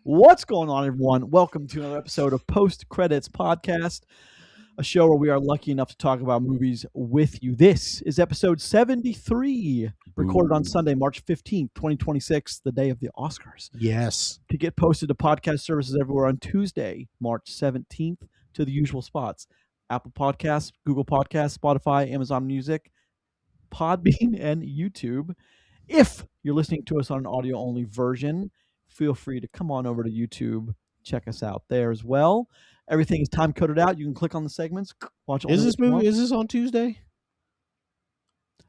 What's going on, everyone? Welcome to another episode of Post Credits Podcast, a show where we are lucky enough to talk about movies with you. This is episode 73, recorded on Sunday, March 15th, 2026, the day of the Oscars. Yes. To get posted to podcast services everywhere on Tuesday, March 17th, to the usual spots: Apple Podcasts, Google Podcasts, Spotify, Amazon Music, Podbean, and YouTube. If you're listening to us on an audio-only version, feel free to come on over to YouTube, check us out there as well. Everything is time coded out. You can click on the segments, watch. Is this on Tuesday?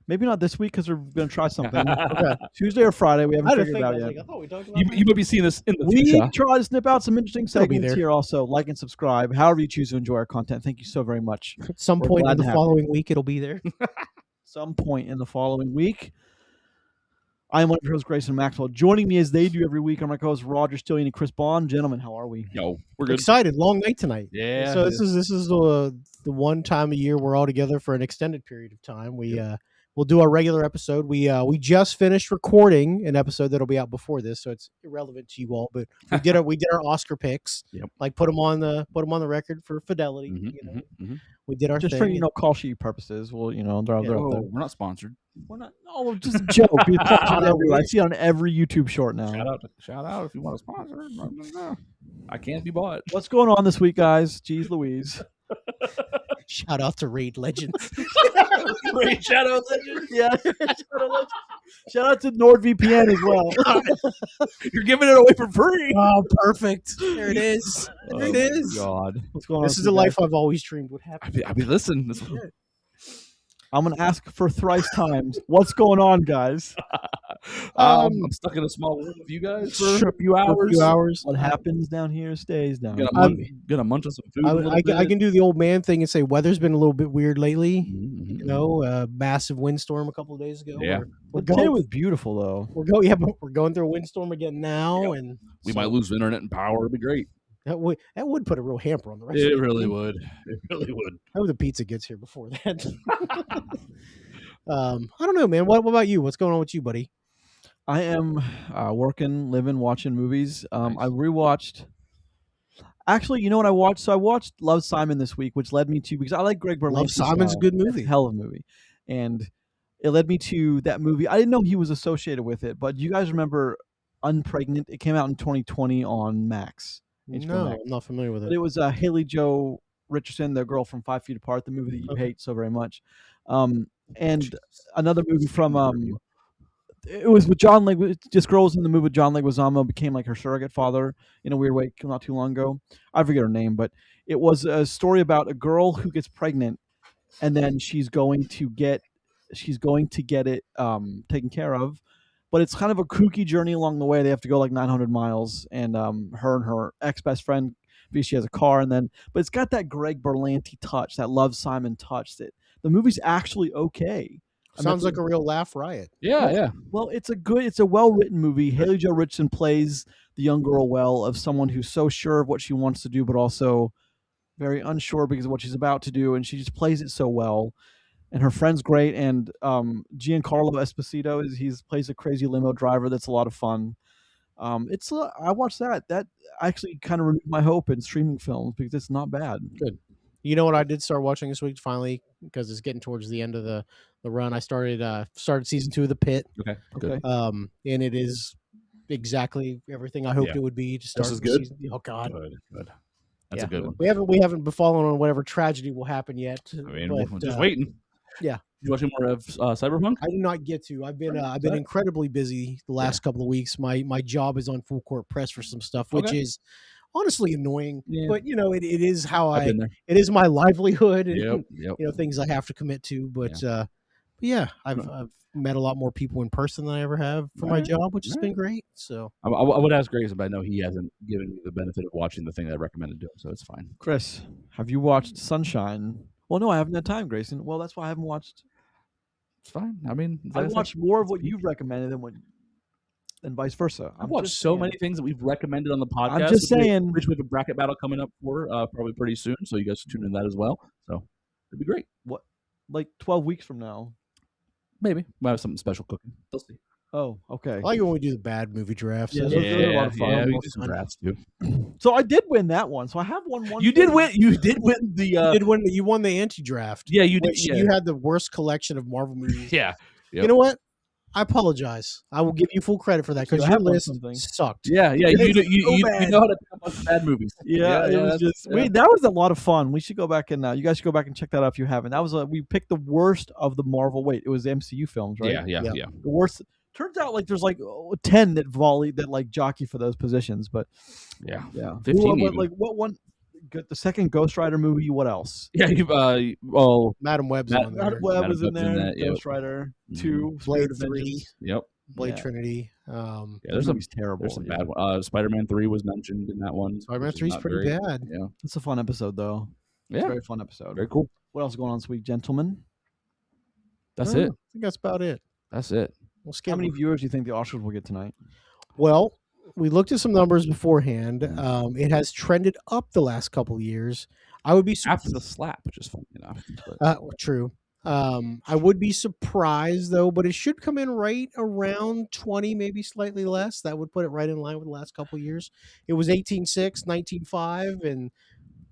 Maybe not this week because we're going to try something. Okay. Tuesday or Friday, we haven't figured it out yet. I thought we talked about You might be seeing this in the We future. try to snip out some interesting It'll be segments there. here. Also, like and subscribe. However you choose to enjoy our content. Thank you so very much. At some We're point glad in to the have following week, it'll be there. Some point in the following week. I am one of your hosts, Grayson Maxwell. Joining me as they do every week are my co-hosts Roger Stillion and Chris Boughan. Gentlemen, how are we? Yo, we're good. Excited. Long night tonight. Yeah. So this is the one time a year we're all together for an extended period of time. We'll do our regular episode. We just finished recording an episode that'll be out before this, so it's irrelevant to you all. But we did our Oscar picks. Yep. Like put them on the record for fidelity. We did our Just thing. for call sheet purposes. Well, they're out there. We're not sponsored. We're not. Oh, just a joke. It's sponsored everywhere. I see it on every YouTube short now. Shout out if you want to sponsor. I can't be bought. What's going on this week, guys? Jeez Louise. Shout out to Raid Legends. Great shout out, legend. Yeah. Shout out to NordVPN as well. You're giving it away for free. Oh, perfect. There it is. There it is. God. What's going on? This is the life I've always dreamed would happen. I mean, listen. I'm going to ask for thrice times. What's going on, guys? I'm stuck in a small room with you guys for a few hours. What happens down here stays down. Gonna munch on some food. I can do the old man thing and say weather's been a little bit weird lately. Mm-hmm. You know, massive windstorm a couple of days ago. Yeah. We're Today going. was beautiful, though. We're going through a windstorm again now, and We might lose internet and power. It'd be great. that would put a real hamper on the rest. It of really would. It really would. I hope the pizza gets here before that. I don't know, man. What about you? What's going on with you, buddy? I am working, living, watching movies. Nice. I rewatched. Actually, you know what I watched? So I watched Love, Simon this week, which led me to, because I like Greg Berlanti. Love, Simon's a good movie. Hell of a movie. And it led me to that movie. I didn't know he was associated with it, but do you guys remember Unpregnant? It came out in 2020 on Max. HBO No, Max. I'm not familiar with But it. it was Haley Joe Richardson, the girl from 5 Feet Apart, the movie that you Okay. hate so very much. And another movie from it was with John this girl was in the movie with John Leguizamo, became like her surrogate father in a weird way not too long ago. I forget her name, but it was a story about a girl who gets pregnant and then she's going to get it taken care of. But it's kind of a kooky journey along the way. They have to go like 900 miles, and her and her ex-best friend, because she has a car, but it's got that Greg Berlanti touch, that Love, Simon touch. That the movie's actually okay. Sounds like a real laugh riot. Yeah. Well, it's a well-written movie. Haley Joe Richardson plays the young girl well, of someone who's so sure of what she wants to do, but also very unsure because of what she's about to do, and she just plays it so well. And her friend's great, and Giancarlo Esposito plays a crazy limo driver that's a lot of fun. I watched that. That actually kind of renewed my hope in streaming films because it's not bad. Good. You know what I did start watching this week finally, because it's getting towards the end of the run. I started season 2 of The Pit. Okay. Okay. And it is exactly everything I hoped it would be. To start is the good? season. Oh God, Good. That's a good one. We haven't befallen on whatever tragedy will happen yet. I mean, but, we're just waiting. yeah. You watching more of Cyberpunk? I did not get to. I've been incredibly busy the last couple of weeks. My job is on full court press for some stuff, which is honestly annoying. Yeah. But it is how I've been there. it is my livelihood and Yep. things I have to commit to. But yeah, I've met a lot more people in person than I ever have for my job, which has been great. So I would ask Grayson, but I know he hasn't given me the benefit of watching the thing that I recommended to him, so it's fine. Chris, have you watched Sunshine? Well, no, I haven't had time, Grayson. Well, that's why I haven't watched. It's fine. I mean, I watched more of what you've recommended than vice versa. I've watched so many things that we've recommended on the podcast. I'm just saying. Which we have a bracket battle coming up for probably pretty soon, so you guys should tune in to that as well. So it'd be great. What, like 12 weeks from now? Maybe we'll have something special cooking. We'll see. Oh, okay. I like it when we do the bad movie drafts. Yeah, Those those are are a lot of fun. Yeah, we more do some fun. drafts too. So I did win that one. So I have won one. You did thing. win. You did win the. You won the anti-draft. Yeah, you did. Which Yeah, you had the worst collection of Marvel movies. yeah. Yep. You know what? I apologize. I will give you full credit for that because I your have won list something. sucked. Yeah. You bad. know how to pick up on bad movies. Yeah, it was that's- just yeah. that was a lot of fun. We should go back and you guys should go back and check that out if you haven't. That was we picked the worst of the Marvel. Wait, it was the MCU films, right? Yeah. The worst. Turns out like there's like 10 that like jockey for those positions, but Yeah. yeah. 15 But even. like what one? The second Ghost Rider movie. What else? Yeah. Madam Web's Matt- on Madam there. Web Madam was in Web's in there. that, yep. Ghost Rider Mhm. 2, Blade Spirit of 3. Vengeance. Yep. Blade Yeah. Trinity. Yeah. That movie's terrible. There's some bad ones. Spider-Man 3 was mentioned in that one. Spider-Man which is 3 is not pretty great. bad. Yeah. It's a fun episode though. It's a Yeah. very fun episode. Very cool. What else is going on this week, gentlemen? That's I it. think that's about it. That's it. We'll skip. How many viewers do you think the Oscars will get tonight? Well, we looked at some numbers beforehand. It has trended up the last couple of years. I would be After the slap, which is funny enough. true. I would be surprised though, but it should come in right around 20, maybe slightly less. That would put it right in line with the last couple of years. It was 18.6, 19.5, and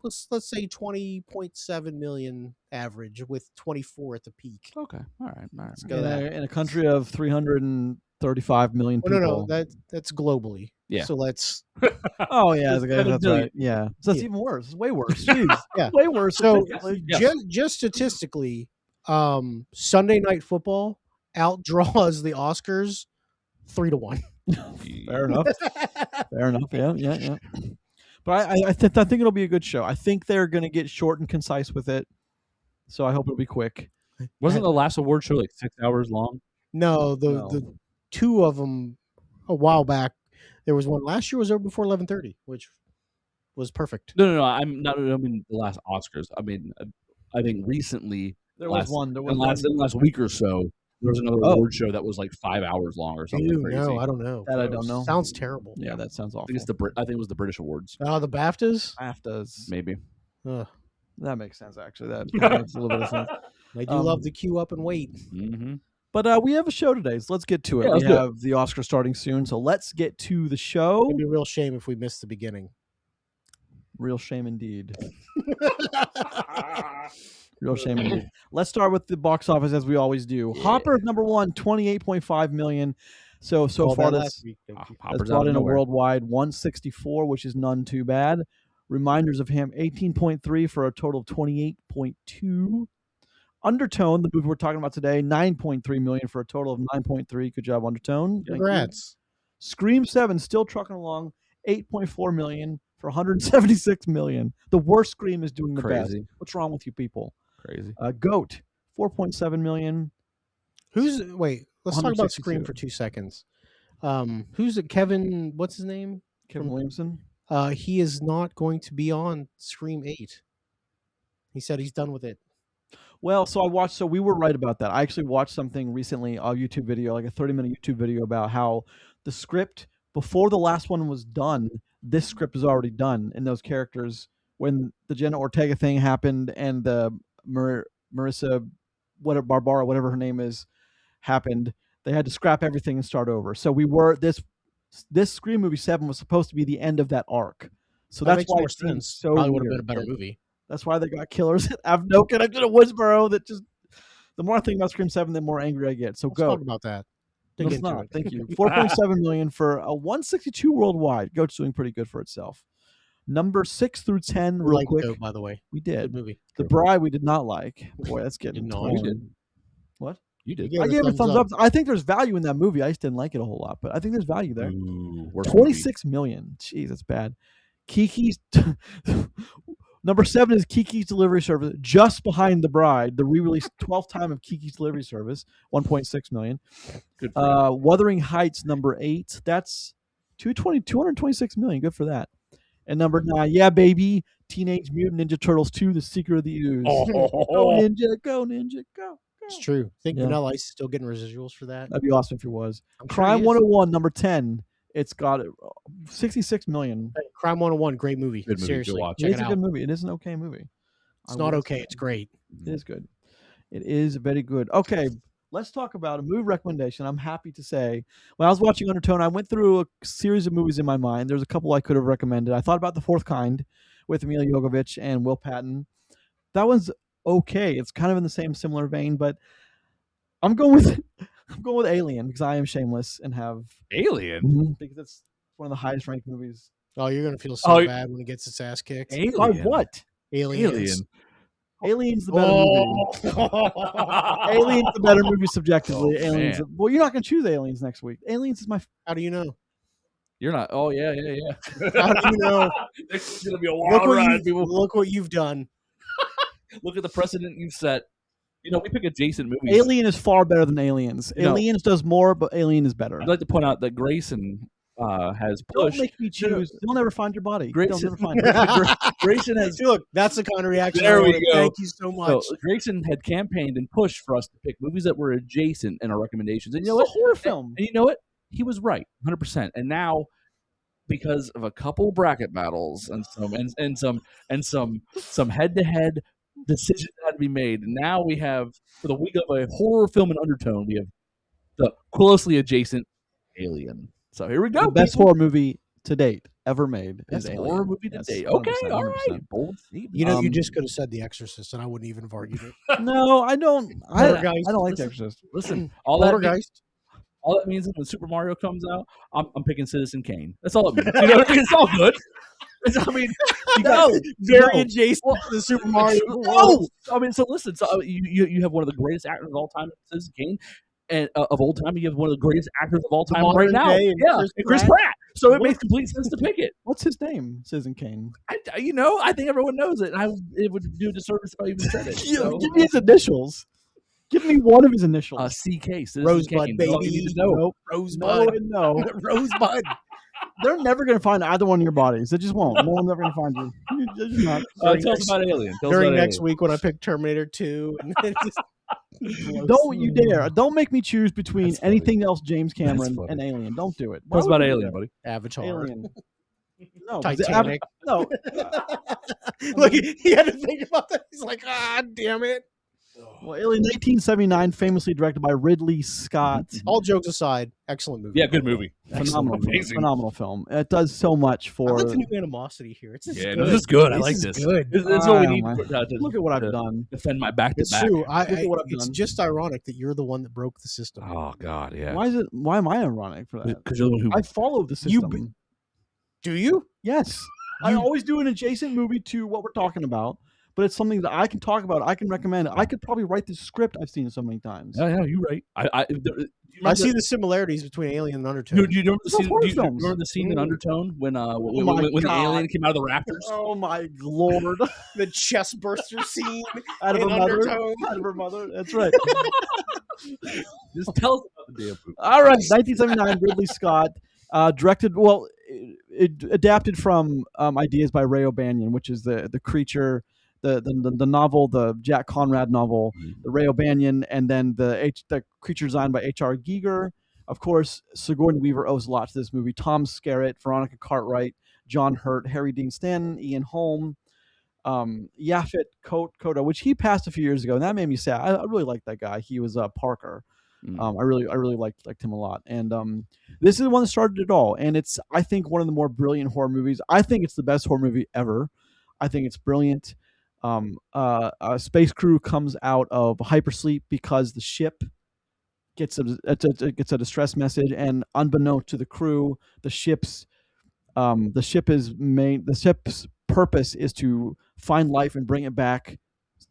let's say 20.7 million average with 24 at the peak. Okay. All right. Let's go that. In a country of 335 million Oh, people. no, that's globally. Yeah. So let's Oh yeah, Just that's billion. right. Yeah, so that's Yeah. even worse. It's way worse. Jeez, Yeah. way worse. So Yes. just statistically, Sunday Night Football outdraws the Oscars 3-1. fair enough. Fair enough. Yeah. But I think it'll be a good show. I think they're going to get short and concise with it. So I hope it'll be quick. Wasn't the last award show like 6 hours long? No, the No. two of them a while back. There was one last year was over before 11:30, which was perfect. No. I'm not. I mean the last Oscars. I mean, I think recently, There last, was one. There in was the last week or so, there was another Oh. award show that was like 5 hours long or something Ew, crazy. no, I don't know. That I don't know. Sounds terrible. Yeah, that sounds I awful. think it's I think it was the British Awards. The BAFTAs. BAFTAs. Maybe. Ugh, That makes sense actually. That makes a little bit of sense. I do love the queue up and wait. Mm-hmm. But we have a show today, so let's get to it. Yeah, We let's do it. have the Oscar starting soon, so let's get to the show. It'd be a real shame if we missed the beginning. Real shame indeed. Real shame indeed. Let's start with the box office as we always do. Hopper number 1, 28.5 million. So Called far that this last week. Thank you. has Hopper's out brought of in a nowhere. worldwide 164, which is none too bad. Reminders of him 18.3 for a total of 28.2. Undertone, the movie we're talking about today, 9.3 million for a total of 9.3. Good job, Undertone. Thank you. Congrats. Scream 7 still trucking along, 8.4 million for 176 million. The worst Scream is doing the best. Crazy. What's wrong with you people? Crazy. Goat, 4.7 million. Wait, let's talk about 162. Scream for 2 seconds. Who's it? Kevin, what's his name? Kevin Williamson. He is not going to be on Scream 8. He said he's done with it. Well, so we were right about that. I actually watched something recently, a YouTube video, like a 30-minute YouTube video about how the script, before the last one was done, this script is already done, and those characters, when the Jenna Ortega thing happened and the Marissa, Barbara, whatever her name is, happened, they had to scrap everything and start over. So this Scream movie 7 was supposed to be the end of that arc. So That that's makes why more it seems sense. so Probably would have weird. been a better Yeah. movie. That's why they got killers that have no connection to Woodsboro. That just, the more I think about Scream 7, the more angry I get. So Let's go. talk about that. No, Dig it's into not. it. Thank you. 4.7 million for a 162 worldwide. Goat's doing pretty good for itself. Number 6 through 10, We real liked quick. Goat, by the way. We Good did. movie. The Bride we did not like. Boy, that's getting Did not. torn. You did. What? You did. You I gave gave it a thumbs up. up. I think there's value in that movie. I just didn't like it a whole lot, but I think there's value there. Ooh, worst movie. 26 million. Jeez, that's bad. Kiki's number 7 is Kiki's Delivery Service, just behind The Bride, the re-release 12th time of Kiki's Delivery Service, 1.6 million. Good for you. Wuthering Heights, number 8, that's 226 million. Good for that. And number 9, yeah, baby, Teenage Mutant Ninja Turtles 2: The Secret of the Ooze. Go Ninja, go Ninja, go. It's true. Think Yeah. Vanilla Ice is still getting residuals for that? That'd be awesome if it was. I'm sure Crime he is. 101, number 10. It's got 66 million. Hey, Crime 101, great movie. Good movie. Go Seriously, watch check It's it a out. good movie. It is an okay movie. It's I not will okay. say. It's great. It is good. It is very good. Okay, let's talk about a movie recommendation. I'm happy to say, when I was watching Undertone, I went through a series of movies in my mind. There's a couple I could have recommended. I thought about The Fourth Kind with Emil Jogovich and Will Patton. That one's okay. It's kind of in the same similar vein, but I'm going with I'm going with Alien because I am shameless and have Alien. because it's one of the highest ranked movies. Oh, you're gonna feel so bad when it gets its ass kicked. By what? Aliens. Alien's the better movie. Alien's the better movie subjectively. Aliens. Well, you're not gonna choose Aliens next week. Aliens is my. How do you know? You're not. Oh yeah. How do you know? This is gonna be a wild ride, people. Look what you've done. Look at the precedent you've set. You know, we pick adjacent movies. Alien is far better than Aliens. Aliens does more, but Alien is better. I'd like to point out that Grayson has pushed. Don't make me choose. You'll never find your body. Grayson, You'll never find it. Grayson has. Look, that's the kind of reaction. There we go. Thank you so much. So Grayson had campaigned and pushed for us to pick movies that were adjacent in our recommendations. And you know It's what? a horror film. And you know what? He was right, 100%. And now, because of a couple bracket battles and some head-to-head decisions that had to be made, and now we have, for the week of a horror film in Undertone, we have the closely adjacent Alien. So here we go. The best horror movie to date ever made. Best is horror Alien. movie to Yes, date. 100%, Okay, all right. 100%. Bold statement. You know, you just could have said The Exorcist, and I wouldn't even have argued it. No, I don't. I don't like Listen. The Exorcist. Listen, All that means is when Super Mario comes out, I'm picking Citizen Kane. That's all it means. You know what I mean? It's all good. I mean, very adjacent to the Super Mario. No, I mean, so listen. So you have one of the greatest actors of all time, Citizen Kane, and of old time, you have one of the greatest actors of all time right now. Chris Pratt. So it makes complete sense to pick it. What's his name? Citizen Kane. I think everyone knows it. It would do a disservice if I even said it. So. Give me his initials. Give me one of his initials. CK. Rosebud, Kane. baby. Nope. Rosebud. No. Rosebud. They're never going to find either one of your bodies. They just won't. No one's ever going to find you. They're just not. Tell us about Alien. During next week when I pick Terminator 2. And don't you dare. Don't make me choose between anything else James Cameron and Alien. Don't do it. Tell us about Alien, buddy. Avatar. Alien. No, Titanic. No. Look, he had to think about that. He's like, damn it. Well, Alien 1979, famously directed by Ridley Scott. All jokes aside, excellent movie. Yeah, good movie. Phenomenal film. It does so much for. I like the new animosity here. It's good. This is good. I like this. Good. This is what we need to look at what I've done. Defend my back to it's back. True. It's just ironic that you're the one that broke the system. Oh God, yeah. Why am I ironic for that? Because you're the one who I follow the system. Do you? Yes. I always do an adjacent movie to what we're talking about. But it's something that I can talk about. I can recommend. I could probably write this script. I've seen it so many times. Yeah, you're right. I see the similarities between Alien and Undertone. Do you remember the scene in Undertone when the alien came out of the rafters? Oh my lord! The chest burster scene out of her mother. That's right. Just tell us about the damn movie. All right, 1979, Ridley Scott directed. Well, it adapted from ideas by Ray O'Banion, which is the creature. The novel, the Jack Conrad novel, the Ray O'Banion, and then the creature designed by H.R. Giger. Of course, Sigourney Weaver owes a lot to this movie. Tom Skerritt, Veronica Cartwright, John Hurt, Harry Dean Stanton, Ian Holm, Yaphet Kotto, which he passed a few years ago, and that made me sad. I really liked that guy. He was Parker. I really liked him a lot. And this is the one that started it all. And it's, I think, one of the more brilliant horror movies. I think it's the best horror movie ever. I think it's brilliant. A space crew comes out of hypersleep because the ship gets a distress message, and unbeknownst to the crew, the ship's purpose is to find life and bring it back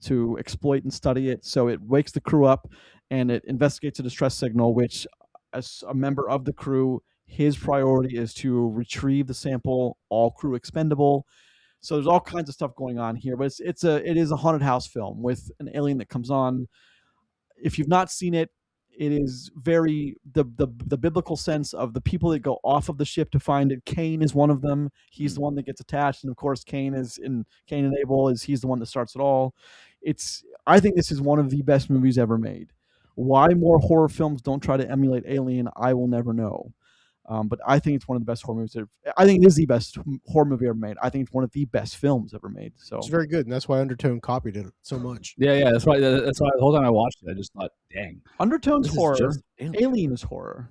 to exploit and study it. So it wakes the crew up and it investigates a distress signal, which, as a member of the crew, his priority is to retrieve the sample, all crew expendable. So there's all kinds of stuff going on here, but it is a haunted house film with an alien that comes on. If you've not seen it, it is very the biblical sense of the people that go off of the ship to find it. Cain is one of them. He's the one that gets attached, and of course, Cain and Abel he's the one that starts it all. I think this is one of the best movies ever made. Why more horror films don't try to emulate Alien, I will never know. But I think it's one of the best horror movies. I think it is the best horror movie ever made. I think it's one of the best films ever made. So it's very good, and that's why Undertone copied it so much. Yeah. That's why the whole time I watched it, I just thought, dang, Undertone's this is horror. just Alien is horror.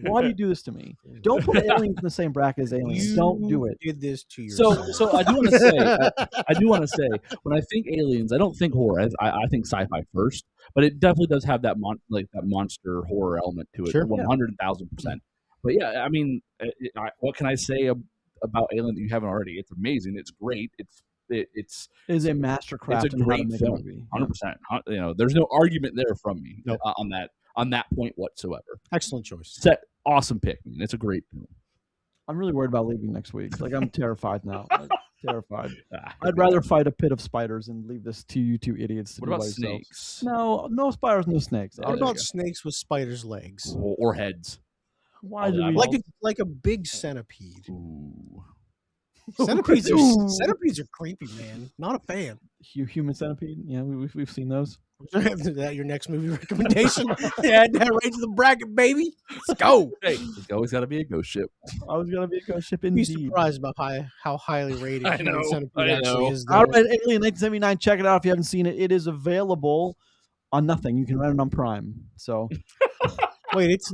Why do you do this to me? Don't put Aliens in the same bracket as Aliens. You Don't do it. did this to yourself. So I do want to say, I do want to say, when I think Aliens, I don't think horror. I think sci-fi first, but it definitely does have that that monster horror element to it, Sure, 100,000%. But yeah, I mean, what can I say about Alien that you haven't already? It's amazing. It's great. It is a mastercraft. It's a great film. 100%. There's no argument there from me on that point whatsoever. Excellent choice. Awesome pick. I mean, it's a great film. I'm really worried about leaving next week. Like, I'm terrified now. Terrified. I'd rather fight a pit of spiders and leave this to you two idiots. What about snakes? No spiders, no snakes. What about snakes with spiders' legs or heads? Why do we like a big centipede? Ooh. Centipedes are creepy, man. Not a fan. Human centipede? Yeah, we've seen those. Is that your next movie recommendation? Add that right to the bracket, baby. Let's go. Hey, it's always got to be a ghost ship. Always got to be a ghost ship, You'd be indeed. surprised about how highly rated Human Centipede actually is. All right, Alien 1979. Check it out if you haven't seen it. It is available on nothing. You can rent it on Prime. So. Wait, it's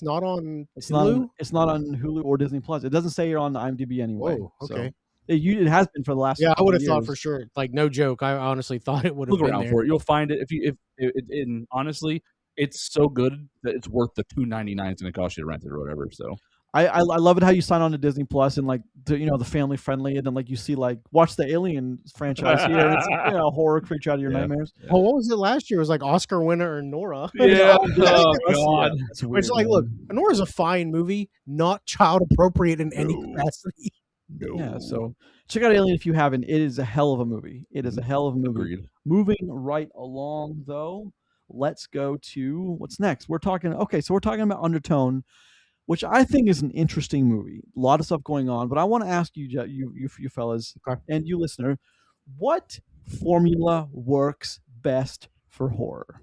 not on Hulu? It's not on Hulu or Disney Plus. It doesn't say you're on IMDb anyway. Whoa, okay. So it has been for the last. Yeah, I would have thought for sure. Like, no joke. I honestly thought it would have been there. Look around for it. You'll find it and honestly, it's so good that it's worth the $2.99 it's going to cost you to rent it or whatever. So. I love it how you sign on to Disney Plus and like the family friendly, and then like you see like watch the Alien franchise here. And it's horror creature out of your nightmares. Yeah. Well, what was it last year? It was like Oscar winner Nora. Yeah. Oh God. That's weird, it's like, look, Nora's a fine movie, not child appropriate in any capacity. No. Yeah. So check out Alien if you haven't. It is a hell of a movie. It is a hell of a movie. Agreed. Moving right along though, let's go to what's next. We're talking about Undertone, which I think is an interesting movie. A lot of stuff going on, but I want to ask you fellas, and you listener, what formula works best for horror?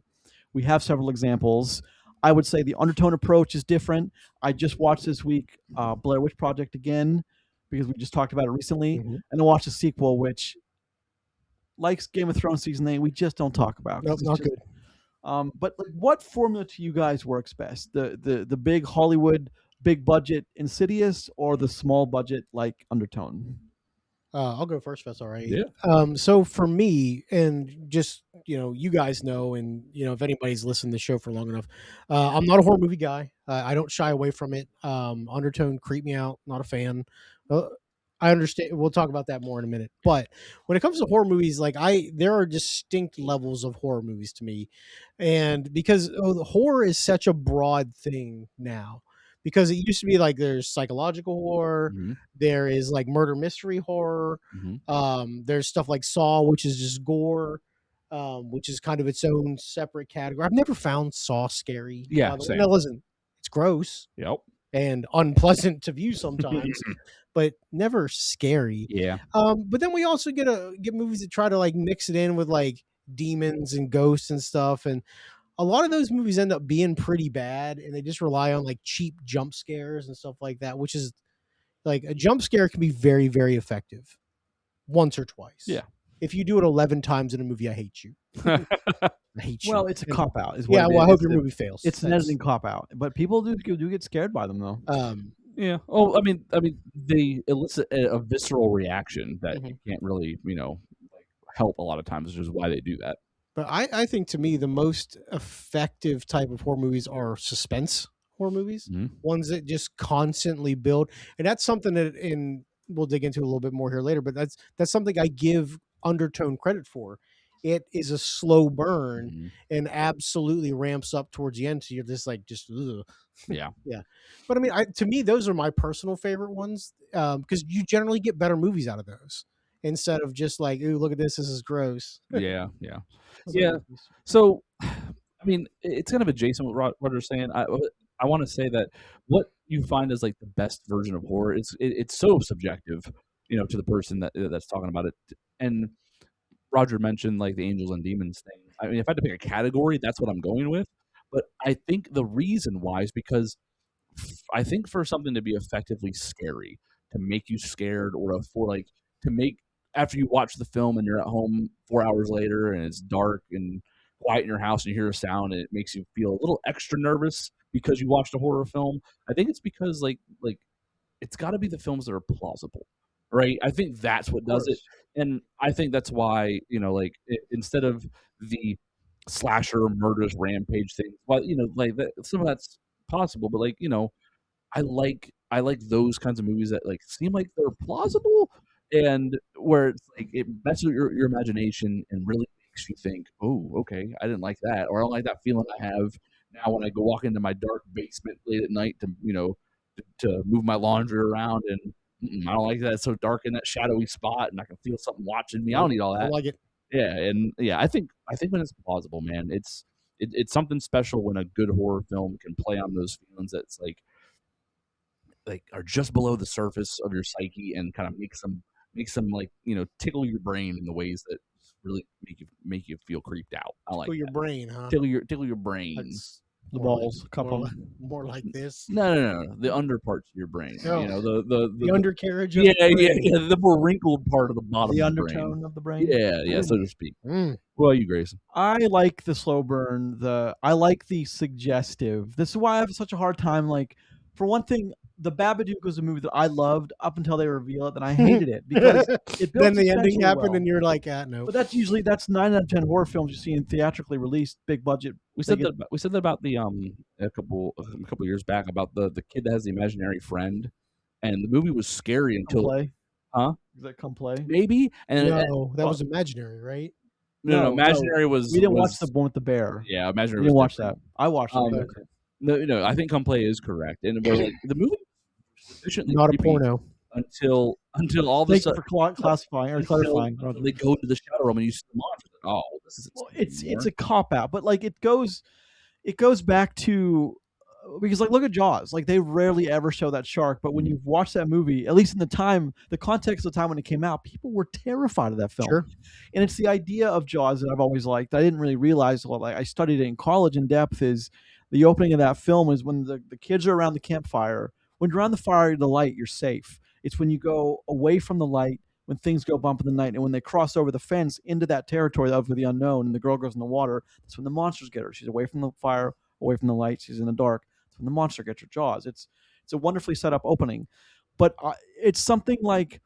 We have several examples. I would say the Undertone approach is different. I just watched this week Blair Witch Project again because we just talked about it recently, and I watched a sequel which, like Game of Thrones season 8, we just don't talk about. Nope, not good. But like, what formula to you guys works best? The big Hollywood, big budget Insidious, or the small budget like Undertone? I'll go first if that's all right. Yeah. So for me, and just you guys know, and if anybody's listened to the show for long enough, I'm not a horror movie guy. I don't shy away from it. Undertone creeped me out. Not a fan. I understand. We'll talk about that more in a minute. But when it comes to horror movies, there are distinct levels of horror movies to me, and because the horror is such a broad thing now. Because it used to be like there's psychological horror, there is like murder mystery horror, there's stuff like Saw, which is just gore, which is kind of its own separate category. I've never found Saw scary. Yeah, same. Now listen, it's gross. Yep. And unpleasant to view sometimes, but never scary. Yeah. But then we also get movies that try to like mix it in with like demons and ghosts and stuff, and a lot of those movies end up being pretty bad, and they just rely on like cheap jump scares and stuff like that, which is like a jump scare can be very, very effective once or twice. Yeah. If you do it 11 times in a movie, I hate you. I hate you. Well, it's a cop out. Yeah. Well, I hope your movie fails. It's an editing cop out, but people do get scared by them though. Yeah. Oh, I mean, they elicit a visceral reaction that you can't really, help a lot of times, which is why they do that. But I think to me the most effective type of horror movies are suspense horror movies, ones that just constantly build, and that's something that we'll dig into a little bit more here later. But that's something I give Undertone credit for. It is a slow burn and absolutely ramps up towards the end, so you're just like ugh. Yeah. But I mean, to me, those are my personal favorite ones because you generally get better movies out of those instead of just like, ooh, look at this is gross. Yeah. So, I mean, it's kind of adjacent to what Roger's saying. I want to say that what you find is like the best version of horror, it's so subjective, to the person that's talking about it. And Roger mentioned like the angels and demons thing. I mean, if I had to pick a category, that's what I'm going with. But I think the reason why is because I think for something to be effectively scary, to make you scared, or for like to make after you watch the film and you're at home 4 hours later and it's dark and quiet in your house and you hear a sound and it makes you feel a little extra nervous because you watched a horror film. I think it's because like it's got to be the films that are plausible, right? I think that's what does it, and I think that's why instead of the slasher murderous rampage thing, well, like some of that's possible, but I like those kinds of movies that like seem like they're plausible and where it's like it messes with your imagination and really makes you think, oh, okay, I didn't like that, or I don't like that feeling I have now when I go walk into my dark basement late at night to move my laundry around and I don't like that. It's so dark in that shadowy spot and I can feel something watching me. I don't need all that. I like it. Yeah, and yeah, I think when it's plausible, man, it's something special when a good horror film can play on those feelings that's like are just below the surface of your psyche and kind of make some like tickle your brain in the ways that really make you feel creeped out. I like your brain, huh? Tickle your brain. That's The balls, couple. More like this. No. The under parts of your brain. Oh, The undercarriage. Yeah, the more wrinkled part of the bottom. The of the undertone brain. of the brain. Yeah, so to speak. Well, you, Grayson. I like the slow burn. I like the suggestive. This is why I have such a hard time. Like, for one thing, The Babadook was a movie that I loved up until they reveal it, and I hated it because it built then the ending suspense happened, well. and you're like, no. But that's 9 out of 10 horror films you see in theatrically released, big budget. We said that about the a couple years back about the kid that has the imaginary friend, and the movie was scary until Play. Huh? Is that Come Play? Maybe and No, that was imaginary, right? No, imaginary was. We didn't watch the one with the bear. Yeah, imaginary. We didn't was watch different. that. I watched it. No, I think Come Play is correct, and we're like the movie sufficiently Not a creepy porno until all of a Thank you sudden for classifying or clarifying. they go to the shadow room and you see the monster. Oh, this is It's a cop out, but like it goes back to because like look at Jaws, like they rarely ever show that shark, but when you watch that movie, at least in the context of the time when it came out, people were terrified of that film. Sure. And it's the idea of Jaws that I've always liked. I didn't really realize, well, like I studied it in college in depth, is the opening of that film is when the kids are around the campfire. When you're around the fire, the light, you're safe. It's when you go away from the light, when things go bump in the night, and when they cross over the fence into that territory of the unknown, and the girl goes in the water, that's when the monsters get her. She's away from the fire, away from the light. She's in the dark. That's when the monster gets her. Jaws. It's a wonderfully set up opening, but it's something like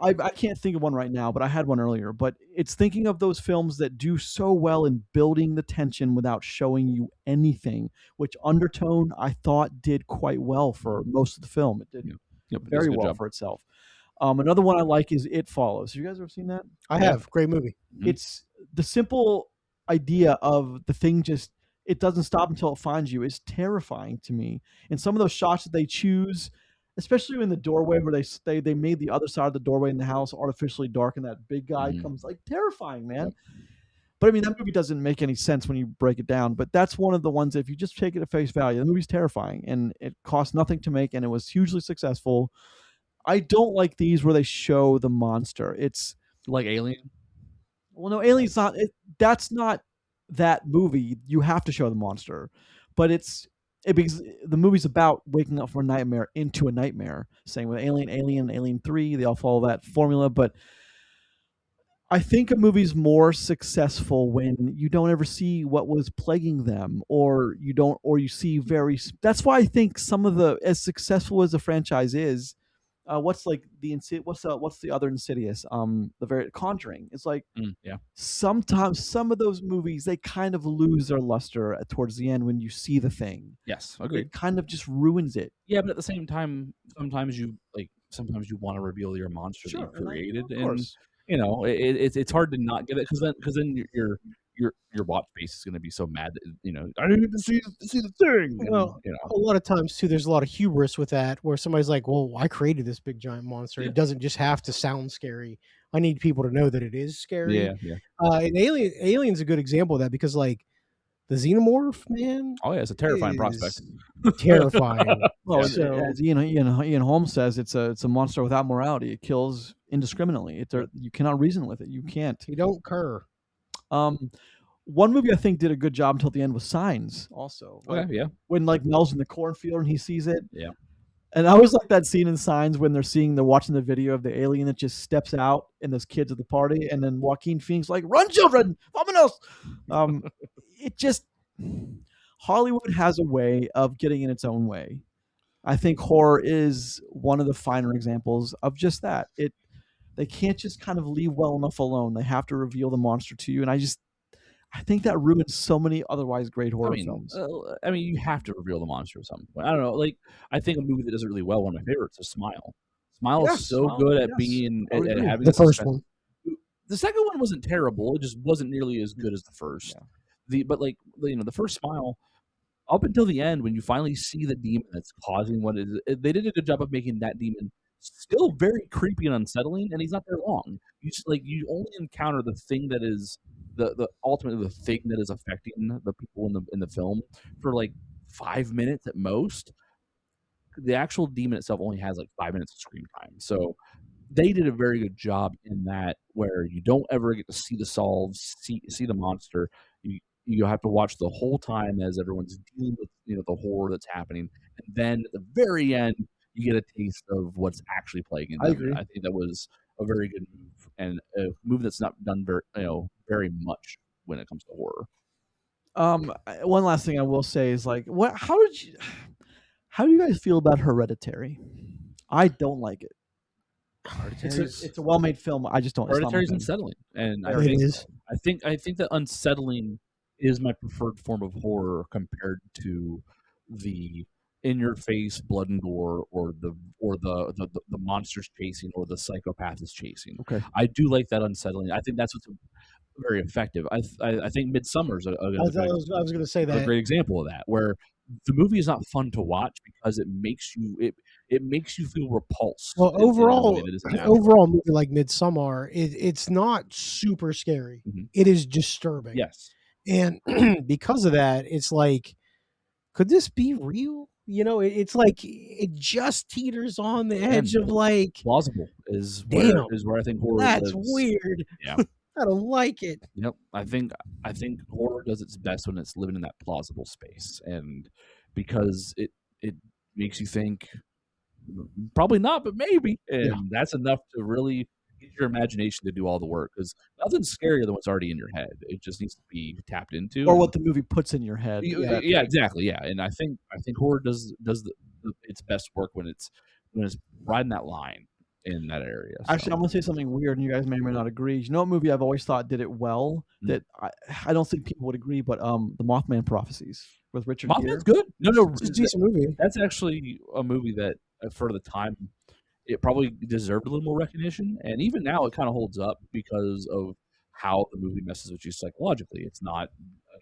I can't think of one right now, but I had one earlier. But it's thinking of those films that do so well in building the tension without showing you anything, which Undertone I thought did quite well for most of the film. It did very well for itself. Another one I like is It Follows. Have you guys ever seen that? I have. Great movie. It's the simple idea of the thing it doesn't stop until it finds you is terrifying to me. And some of those shots that they choose, especially in the doorway where they made the other side of the doorway in the house artificially dark, and that big guy comes, like, terrifying, man. Yep. But I mean, that movie doesn't make any sense when you break it down. But that's one of the ones that if you just take it at face value, the movie's terrifying, and it cost nothing to make, and it was hugely successful. I don't like these where they show the monster. It's like Alien. Well, no, Alien's not. That's not that movie. You have to show the monster, but because the movie's about waking up from a nightmare into a nightmare. Same with Alien 3, they all follow that formula. But I think a movie's more successful when you don't ever see what was plaguing them, or you see that's why I think some of as successful as the franchise is, what's the other Insidious? The very Conjuring. It's like sometimes some of those movies they kind of lose their luster towards the end when you see the thing. Yes, agreed. It kind of just ruins it. Yeah, but at the same time, sometimes you want to reveal your monster that you created, of course. And it's hard to not get it because then your watch base is going to be so mad that I didn't even see the thing. Well, a lot of times too, there's a lot of hubris with that, where somebody's like, "Well, I created this big giant monster. It doesn't just have to sound scary. I need people to know that it is scary." Yeah. And Alien's a good example of that because like the xenomorph, man. Oh yeah, it's a terrifying prospect. Terrifying. Well, as Ian Holmes says, it's a monster without morality. It kills indiscriminately. You cannot reason with it. You can't. You don't cur. one movie I think did a good job until the end was Signs. Also, Okay, yeah, when like Mel's in the cornfield and he sees it. yeah. And I always like that scene in Signs when they're watching the video of the alien that just steps out and those kids at the party, and then Joaquin Phoenix like, "Run, children, vámonos!" It just Hollywood has a way of getting in its own way. I think horror is one of the finer examples of just that. They can't just kind of leave well enough alone. They have to reveal the monster to you, and I think that ruins so many otherwise great horror films. I mean, you have to reveal the monster at some point. I don't know. Like, I think a movie that does it really well, one of my favorites, is Smile. Smile is so good at being at having the first one. The second one wasn't terrible. It just wasn't nearly as good as the first. Yeah. But like the first Smile, up until the end, when you finally see the demon that's causing what it is, they did a good job of making that demon still very creepy and unsettling, and he's not there long. You only encounter the thing that is the ultimately the thing that is affecting the people in the film for like 5 minutes at most. The actual demon itself only has like 5 minutes of screen time, so they did a very good job in that, where you don't ever get to see the solves, see the monster. You have to watch the whole time as everyone's dealing with the horror that's happening, and then at the very end you get a taste of what's actually playing in them. I agree. I think that was a very good move, and a move that's not done very much when it comes to horror. One last thing I will say is like, how do you guys feel about Hereditary? I don't like it. It's a well-made film. I just don't. Hereditary is unsettling, and I think that unsettling is my preferred form of horror compared to the in-your-face blood and gore, or the monsters chasing, or the psychopath is chasing. Okay, I do like that unsettling. I think that's what's very effective. I think Midsummer's I was going to say that a great example of that, where the movie is not fun to watch because it makes you feel repulsed. Well, overall movie like Midsommar, it's not super scary. Mm-hmm. It is disturbing. Yes. And because of that, it's like, could this be real? It's like it just teeters on the edge of like plausible is where I think horror that's lives. Weird. Yeah. I don't like it. Yep. I think horror does its best when it's living in that plausible space, and because it makes you think probably not, but maybe, and that's enough to really get your imagination to do all the work, because nothing's scarier than what's already in your head. It just needs to be tapped into, or what the movie puts in your head. Yeah, exactly. Yeah, and I think horror does its best work when it's riding that line in that area. So. Actually, I'm gonna say something weird, and you guys may or may not agree. You know what movie I've always thought did it well? Mm-hmm. That I don't think people would agree, but the Mothman Prophecies with Richard Gere. Mothman's good. No, it's a decent movie. That's actually a movie that for the time it probably deserved a little more recognition, and even now it kind of holds up because of how the movie messes with you psychologically. It's not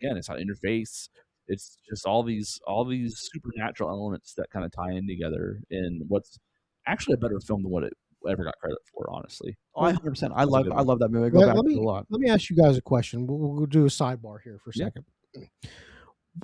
interface. It's just all these supernatural elements that kind of tie in together in what's actually a better film than what it ever got credit for, honestly. Oh, 100%. I love that movie. I go back to it a lot. Let me ask you guys a question. We'll do a sidebar here for a second.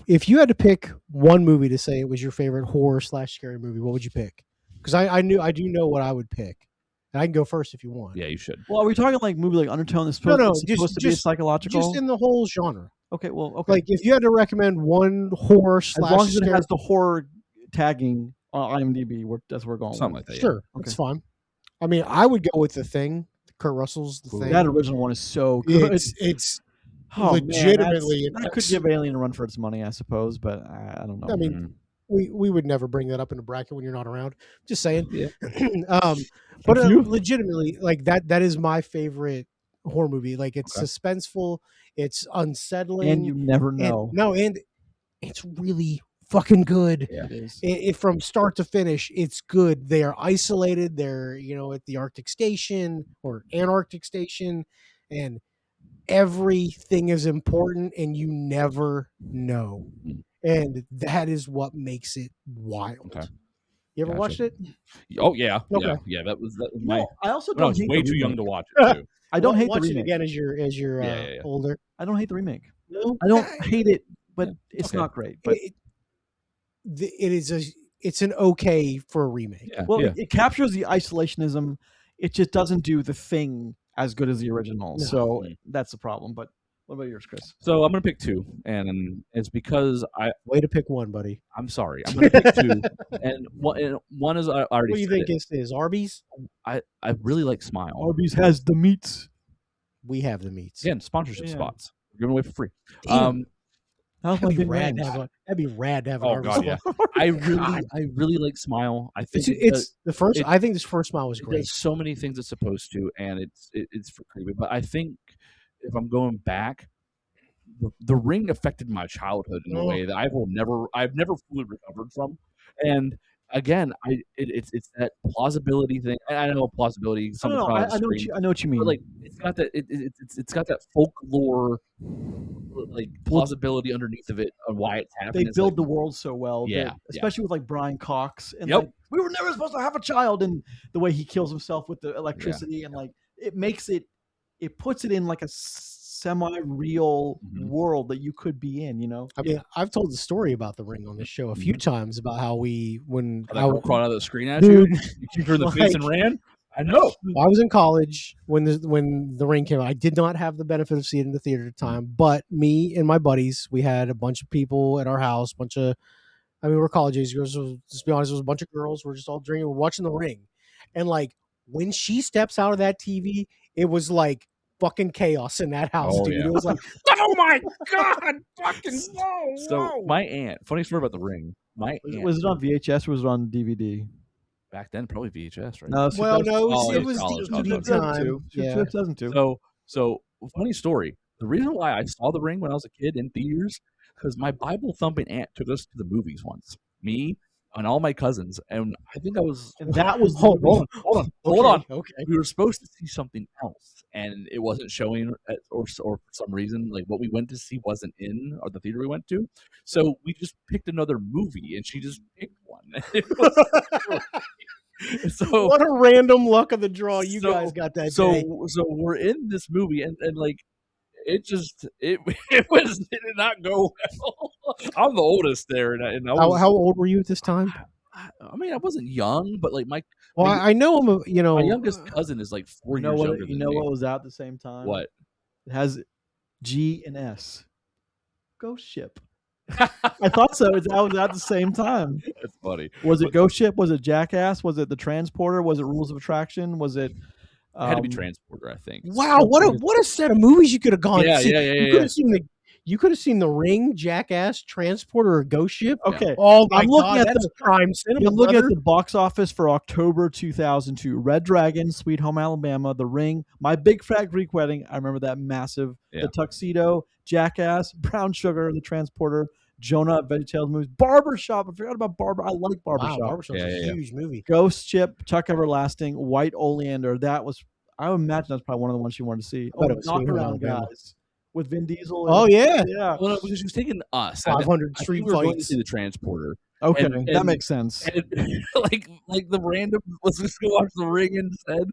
If you had to pick one movie to say it was your favorite horror/scary movie, what would you pick? Because I do know what I would pick. And I can go first if you want. Yeah, you should. Well, are we talking like movie like Undertone that's supposed to be psychological? Just in the whole genre. Okay. Like if you had to recommend one horror / as long as it has the horror tagging on IMDb, that's where we're going. Something like that. Sure, that's fine. I mean, I would go with The Thing. Kurt Russell's The Thing. That original one is so good. It's legitimately. Man, that could give Alien a run for its money, I suppose, but I don't know. I mean, we would never bring that up in a bracket when you're not around. Just saying. Yeah. But legitimately, like that is my favorite horror movie. Like it's suspenseful, it's unsettling, and you never know. And it's really fucking good. Yeah, it is. It from start to finish, it's good. They are isolated. They're at the Arctic Station or Antarctic Station, and everything is important, and you never know. And that is what makes it wild. Okay. You ever watched it? Oh yeah. Okay. Yeah. That was my. I also don't. I was way too young to watch it too. I don't hate watch the remake. it again as you're older. I don't hate the remake. No, I don't hate it, but it's not great. But it's an okay for a remake. Yeah, well, it captures the isolationism. It just doesn't do the thing as good as the original. No. So that's the problem. But What about yours, Chris? So I'm gonna pick two, and it's because Way to pick one, buddy. I'm sorry. I'm gonna pick two, and one is I already What do you said think it. is Arby's? I really like Smile. Arby's has the meats. We have the meats. Again, sponsorship Yeah. spots. We're giving away for free. Damn. How's my That'd be big rad rings? to have an Oh Arby's. god, yeah. I really like Smile. I think It's the first. it- I think this first smile was it great. does so many things it's supposed to, and it's for creepy. But I think if I'm going back, the Ring affected my childhood in a way that I've never fully recovered from. And again, it's that plausibility thing. I know plausibility. No, no, I know what you mean. But like it's got that it's got that folklore like plausibility underneath of it on why it's happening. They build the world so well, Yeah, that, especially with like Brian Cox and Yep. like, we were never supposed to have a child, and the way he kills himself with the electricity and like it puts it in like a semi-real world that you could be in, you know. I mean, I've told the story about the Ring on this show a few times about how when That girl crawled out of the screen at Dude, you kicked her in the face and ran. I know. I was in college when the Ring came out. I did not have the benefit of seeing it in the theater at the time, but me and my buddies, we had a bunch of people at our house, we're college age girls. So just be honest, it was a bunch of girls. We're just all drinking. We're watching the Ring, and like when she steps out of that TV, it was like fucking chaos in that house, Oh, dude. yeah. It was like, oh my god, fucking whoa. So my aunt, funny story about the Ring. My aunt Was it on VHS or was it on DVD? back then probably VHS, right? No, Well, no, Oh, it was college. DVD Okay. time. Yeah. 2002. So funny story. The reason why I saw the Ring when I was a kid in theaters because my Bible thumping aunt took us to the movies once. Me and all my cousins, and I think I was. And that was the Hold movie. on. on. Okay. We were supposed to see something else, and it wasn't showing, or for some reason, like what we went to see wasn't in, or the theater we went to. So we just picked another movie, and she just picked one. It was so What a random luck of the draw you guys got that day. So we're in this movie, and like it did not go well. I'm the oldest there, and I was, How old were you at this time? I mean, I wasn't young, but like my Well, I know him. my youngest cousin is like 4 You know years what? younger You than know me. what was out at the same time? What? It has G and S. Ghost Ship. I thought so. That was at the same time. That's funny. Was it Ghost Ship? Was it Jackass? Was it The Transporter? Was it Rules of Attraction? Was it? It had to be Transporter, I think. Wow, what a set of movies you could have gone Yeah, to see. yeah. You could have seen the Ring, Jackass, Transporter, or Ghost Ship. Okay. Oh my I'm looking god, at that's prime cinema. I'm looking at brother. the box office for October 2002. Red Dragon, Sweet Home Alabama, The Ring, My Big Fat Greek Wedding. I remember that massive. Yeah. The Tuxedo, Jackass, Brown Sugar, The Transporter, Jonah, VeggieTales movies, Barbershop. I forgot about Barber. I like Barbershop. Wow, Barbershop's Yeah, a yeah, yeah. huge movie. Ghost Ship, Chuck Everlasting, White Oleander. That was, I would imagine that's probably one of the ones you wanted to see. bet it was Sweet Home Knockaround Alabama. Guys with Vin Diesel. Oh yeah, yeah. Well, no, because she was taking us. 500 I street think we were going to fights. see the Transporter. Okay, And- that and- makes sense. And like the random, let's just go watch the Ring instead.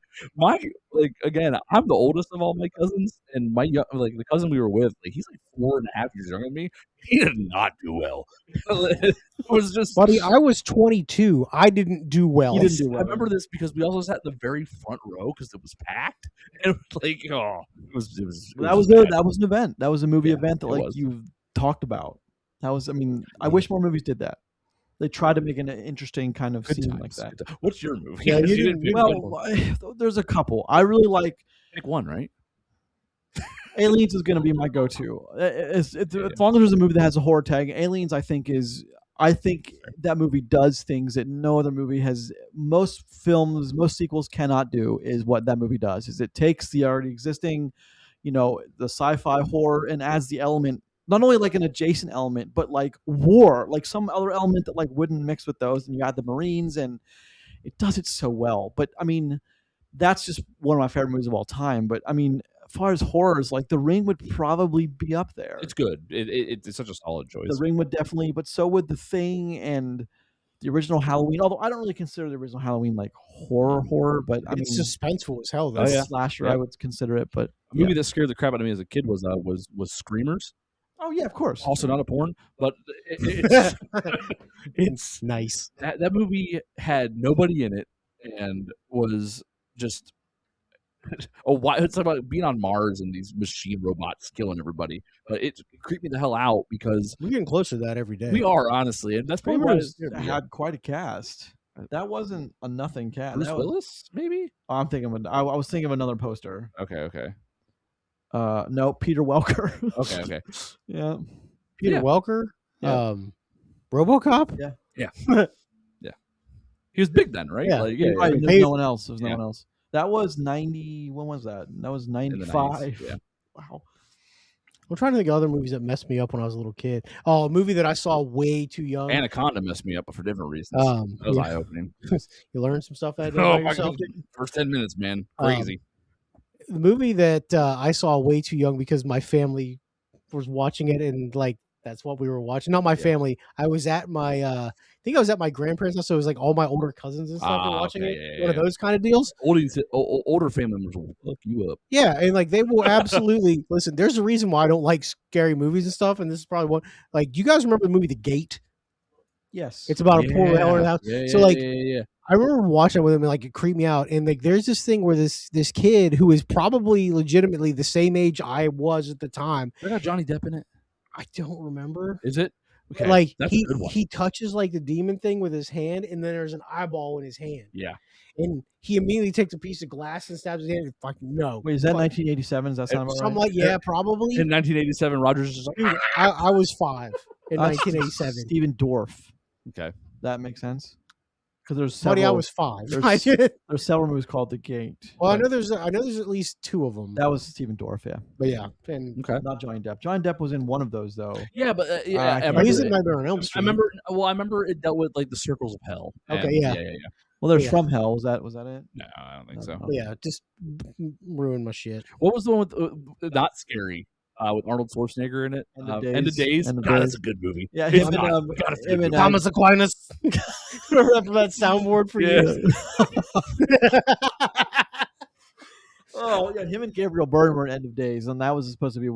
Again, I'm the oldest of all my cousins, and the cousin we were with, like he's like 4.5 years younger than me. He did not do well. It was just, buddy. I was 22. I didn't do well. You didn't do I well. remember this because we also sat in the very front row because it was packed. And it was like, That was an event. That was a movie Yeah, event that it like was. you talked about. That was. I mean, I wish more movies did that. They tried to make an interesting kind of good scene times, like that. good times. What's your movie? Yeah, you didn't pick Well, there's a couple. I really like. pick one, right? Aliens is going to be my go-to. As long as there's a movie that has a horror tag, Aliens, I think that movie does things that no other movie has. Most films, most sequels cannot do. Is what that movie does. Is it takes the already existing, the sci-fi horror and adds the element, not only like an adjacent element, but like war, like some other element that like wouldn't mix with those. And you add the Marines, and it does it so well. But I mean, that's just one of my favorite movies of all time. But I mean, as far as horrors, like The Ring would probably be up there. It's good. It's such a solid choice. The Ring would definitely, but so would The Thing and the original Halloween. Although I don't really consider the original Halloween like horror, but I mean, It's suspenseful as hell. Though. Oh, yeah. slasher. Yeah. I would consider it, but A movie that scared the crap out of me as a kid was Screamers. oh yeah, of course. Also not a porn, but it's It's nice. that movie had nobody in it and was just why it's about being on Mars and these machine robots killing everybody. But it creeped me the hell out because we're getting closer to that every day. we are, honestly, and that's probably why had quite a cast. That wasn't a nothing cast. Bruce Willis, maybe. I was thinking of another poster. Okay. No, Peter Welker. Okay. Yeah, Peter Welker. Yeah. RoboCop. Yeah. He was big then, right? Yeah. Like, right. yeah. There's no one else. There's no one else. That was 90. When was that? That was 95. Yeah. Wow. I'm trying to think of other movies that messed me up when I was a little kid. Oh, a movie that I saw way too young. Anaconda messed me up, but for different reasons. That was eye-opening. You learned some stuff that day Oh about my yourself. God. First 10 minutes, man, crazy. The movie that I saw way too young because my family was watching it and like that's what we were watching. Not my family. I was at my I think I was at my grandparents' house, so it was like all my older cousins and stuff were watching it. One of those kind of deals. Older family members will hook you up. Yeah, and like they will absolutely listen. There's a reason why I don't like scary movies and stuff, and this is probably one. Like, do you guys remember the movie The Gate? Yes, it's about a poor Heller house. So like, yeah. I remember watching it with him and like it creeped me out. And like, there's this thing where this kid who is probably legitimately the same age I was at the time. They got Johnny Depp in it. I don't remember. Is it? Okay, like that's a good one. He touches like the demon thing with his hand, and then there's an eyeball in his hand. Yeah. And he immediately takes a piece of glass and stabs his hand. And fucking no. Wait, is that 1987? Does that sound about right? I'm like, yeah, probably. In 1987, Rogers is just like, I was 5 in 1987. Stephen Dorff. Okay, that makes sense. Because there's several. Buddy, I was 5. There's several movies called The Gate. Well, I know there's at least 2 of them. That was Stephen Dorff, yeah. But yeah, and not Johnny Depp. Johnny Depp was in one of those though. Yeah, but he's in Nightmare on Elm Street. I remember it dealt with like the circles of hell. Okay, yeah. Well, there's From Hell. Was that it? No, I don't think so. Yeah, just ruined my shit. What was the one with not scary? With Arnold Schwarzenegger in it. End of Days. God, that's a good movie. Yeah, him and Thomas Aquinas. Remember that soundboard for years? Oh yeah, him and Gabriel Byrne were in End of Days, and that was supposed to be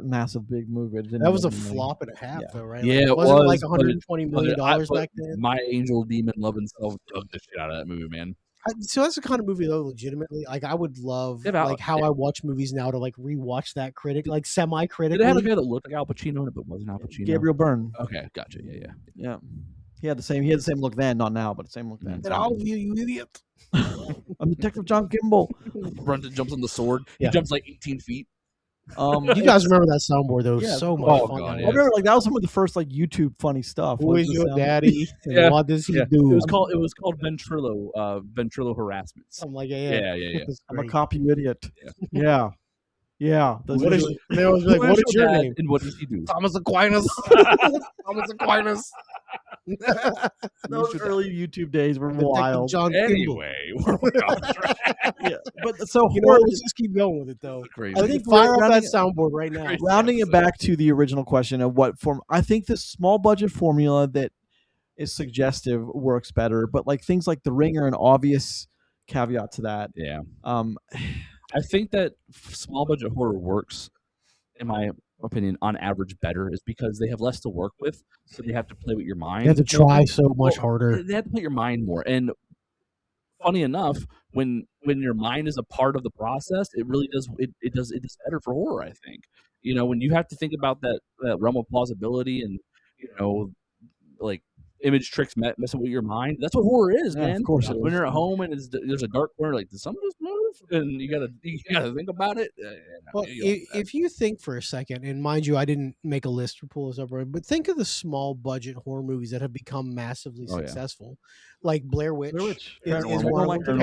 massive big movie. That was a flop and a half, though, right? Yeah, it wasn't like $120 million back then. My angel demon love himself dug the shit out of that movie, man. So that's the kind of movie, though. Legitimately, like I would love, like how I watch movies now to like rewatch that critic, semi-critically. Did it have a guy that looked like Al Pacino in it, but wasn't Al Pacino? Gabriel Byrne. Okay, gotcha. Yeah. He had the same look then, not now, but the same look then. And all of you idiot! I'm Detective John Kimball. Jumps on the sword. Yeah. He jumps like 18 feet. You guys remember that soundboard though? Yeah. So much fun. God, I remember that was some of the first YouTube funny stuff. Who is your daddy? And what does he do? It was called ventrilo harassment. Something like Yeah. I'm a cop, you idiot. Yeah. What is your name? And what does he do? Thomas Aquinas. Thomas Aquinas. Those early YouTube days were wild. John anyway, we're on track. Yeah, but so let's just keep going with it though. Crazy. I think fire up that soundboard right now. Rounding it back to the original question of what form, I think this small budget formula that is suggestive works better, but like things like The Ring are an obvious caveat to that. Yeah. I think that small budget horror works, in my opinion, on average better, is because they have less to work with, so they have to play with your mind. You have to try so much harder. They have to play your mind more. And funny enough, when your mind is a part of the process, it really does it does better for horror, I think. When you have to think about that realm of plausibility and like image tricks messing with your mind. That's what horror is, man. Of course, when you're at home and there's a dark corner, like, did someone just move? And you gotta think about it. Well, if you think for a second, and mind you, I didn't make a list to pull this up, right? But think of the small budget horror movies that have become massively successful, like Blair Witch. Is one of them.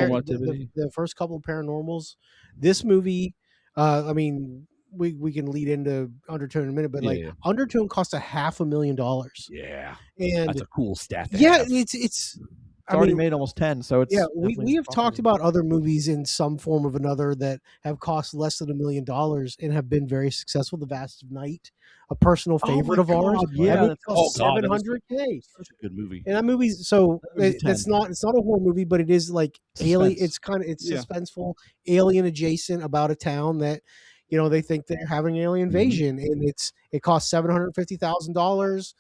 The first couple of Paranormals. This movie, I mean. We can lead into Undertone in a minute, but Undertone cost $500,000. Yeah, and that's a cool stat. It's already made almost 10, so it's we have talked about other movies in some form of another that have cost less than $1 million and have been very successful. The Vast of Night, a personal favorite of ours. Yeah, that cost $700K. Such a good movie. And that movie's it's not a horror movie, but it is like alien. It's suspenseful, alien adjacent about a town that. They think they're having an alien invasion, and it costs $750,000.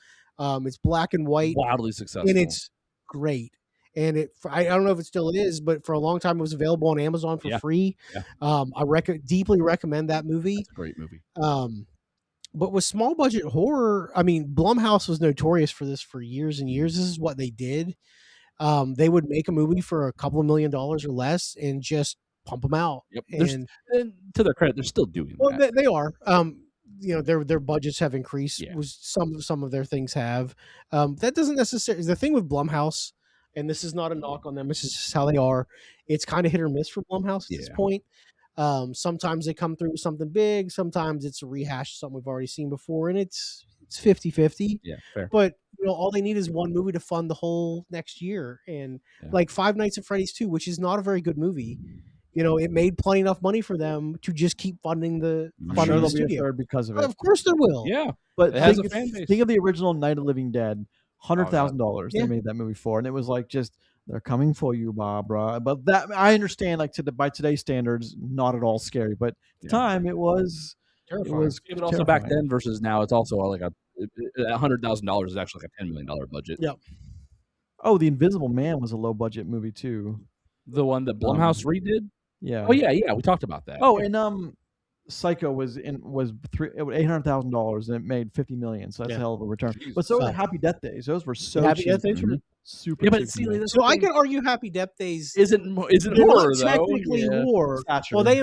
It's black and white, wildly successful, and it's great. and I don't know if it still is, but for a long time it was available on Amazon for free. Yeah. I deeply recommend that movie. That's a great movie. But with small budget horror, I mean, Blumhouse was notorious for this for years and years. This is what they did. They would make a movie for a couple of $1 million or less and just pump them out. Yep. And to their credit, they're still doing well, that. they are. Their budgets have increased. Yeah. Some of their things have. That doesn't necessarily. The thing with Blumhouse, and this is not a knock on them. This is just how they are. It's kind of hit or miss for Blumhouse at this point. Sometimes they come through with something big. Sometimes it's a rehash of something we've already seen before, and it's 50-50. Yeah, fair. But all they need is one movie to fund the whole next year. And like Five Nights at Freddy's 2, which is not a very good movie. It made plenty enough money for them to just keep funding the studio because of it. Of course there will. Yeah, but it has a fan base. Think of the original Night of the Living Dead, $100,000 they made that movie for, and it was like just they're coming for you, Barbara. But that I understand, like by today's standards, not at all scary, but at the time it was terrifying. It was but also back then versus now, it's also like $100,000 is actually like a $10 million budget. Yep. Oh, The Invisible Man was a low budget movie too. The one that Blumhouse redid. Yeah. Oh yeah, we talked about that. Oh, and Psycho was $800,000 and it made $50 million, so that's a hell of a return. Jesus. But so were Happy Death Days. Those were so Happy cheap. Death Days were super but cheap. see, so I could argue Happy Death Days isn't horror though. Technically horror. Well, they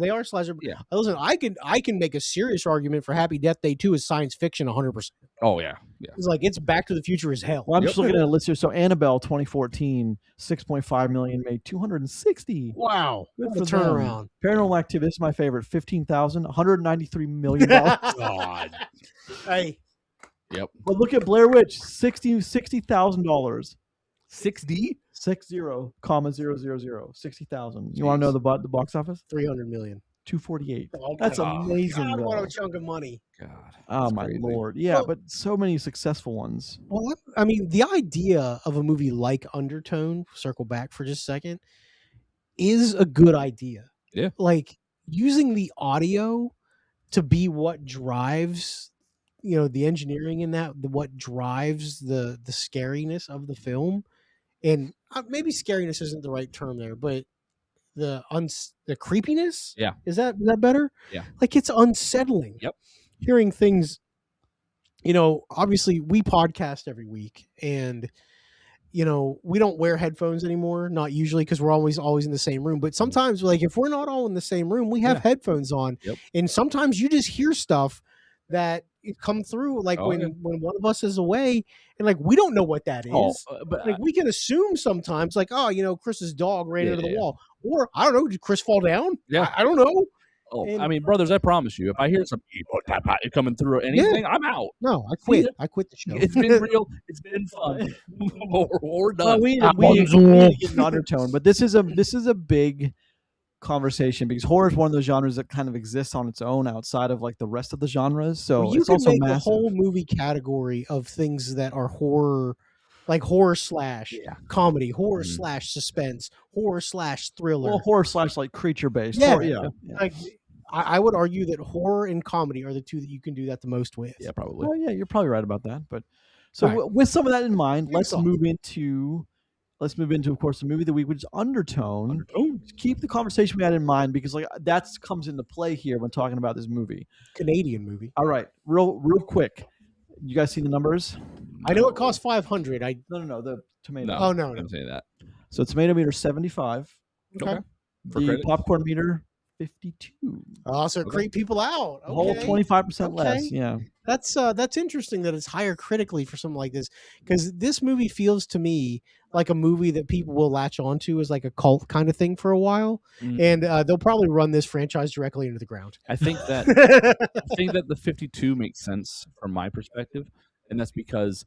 are slasher. Yeah. Listen, I can make a serious argument for Happy Death Day 2 is science fiction 100%. Oh yeah. It's like it's Back to the Future as hell. Well, I'm just looking at a list here. So Annabelle 2014, $6.5 million, made $260. Wow. Good What a for them. turnaround. Paranormal Activity, this is my favorite, $15,000, $193 million. God. Hey. Yep. But look at Blair Witch, $60,000. 6D? 60,000, 60,000. You want to know the box office? 300 million. 248. Oh, That's God. amazing. God, what though. a chunk of money. God. Oh my crazy. Lord. Yeah, but so many successful ones. Well, I mean, the idea of a movie like Undertone, circle back for just a second, is a good idea. Yeah. Like using the audio to be what drives, the engineering in that, what drives the scariness of the film. And maybe scariness isn't the right term there, but the creepiness. Yeah. Is that better? Yeah. Like it's unsettling. Yep. Hearing things, obviously we podcast every week and, we don't wear headphones anymore, not usually because we're always in the same room. But sometimes like if we're not all in the same room, we have headphones on. Yep. And sometimes you just hear stuff that it come through like when one of us is away and like we don't know what that is. But like we can assume sometimes like, Chris's dog ran into the wall. Or I don't know, did Chris fall down? Yeah. I don't know. Oh, I mean, brothers, I promise you, if I hear some coming through anything, I'm out. No, I quit. I quit the show. It's been real. It's been fun. We're done. Well, we need to get an undertone, but this is a big conversation because horror is one of those genres that kind of exists on its own outside of like the rest of the genres. So you it's can also make massive. a whole movie category of things that are horror, like horror / comedy, horror / suspense, horror / thriller, Well, horror / like creature based. Yeah. Yeah. Like I would argue that horror and comedy are the two that you can do that the most with. Yeah, probably. Well, yeah, you're probably right about that. But so All right. with some of that in mind, Good let's thought. move into, of course, the movie of the week, which is Undertone. Keep the conversation we had in mind because like that comes into play here when talking about this movie. Canadian movie. All right, real quick. You guys see the numbers? I know it cost $500. No, the tomato. Oh no. Don't say that. So tomato meter 75. Okay. For The credit? popcorn meter 52. Oh, so it creep people out. A whole Okay. 25% less. Okay. Yeah. That's interesting that it's higher critically for something like this because this movie feels to me like a movie that people will latch onto as like a cult kind of thing for a while, and they'll probably run this franchise directly into the ground. I think that the 52 makes sense from my perspective, and that's because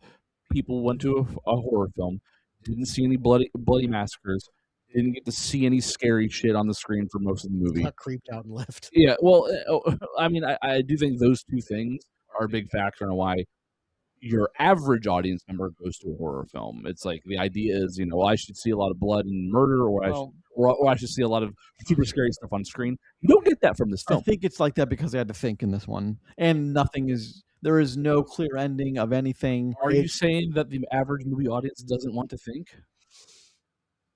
people went to a horror film, didn't see any bloody massacres, didn't get to see any scary shit on the screen for most of the movie. Got creeped out and left. Yeah, well, I mean, I do think those two things are a big factor in why your average audience member goes to a horror film. It's like the idea is, I should see a lot of blood and murder, or I should see a lot of super scary stuff on screen. You don't get that from this film. I think it's like that because they had to think in this one, and there is no clear ending of anything. Are you saying that the average movie audience doesn't want to think?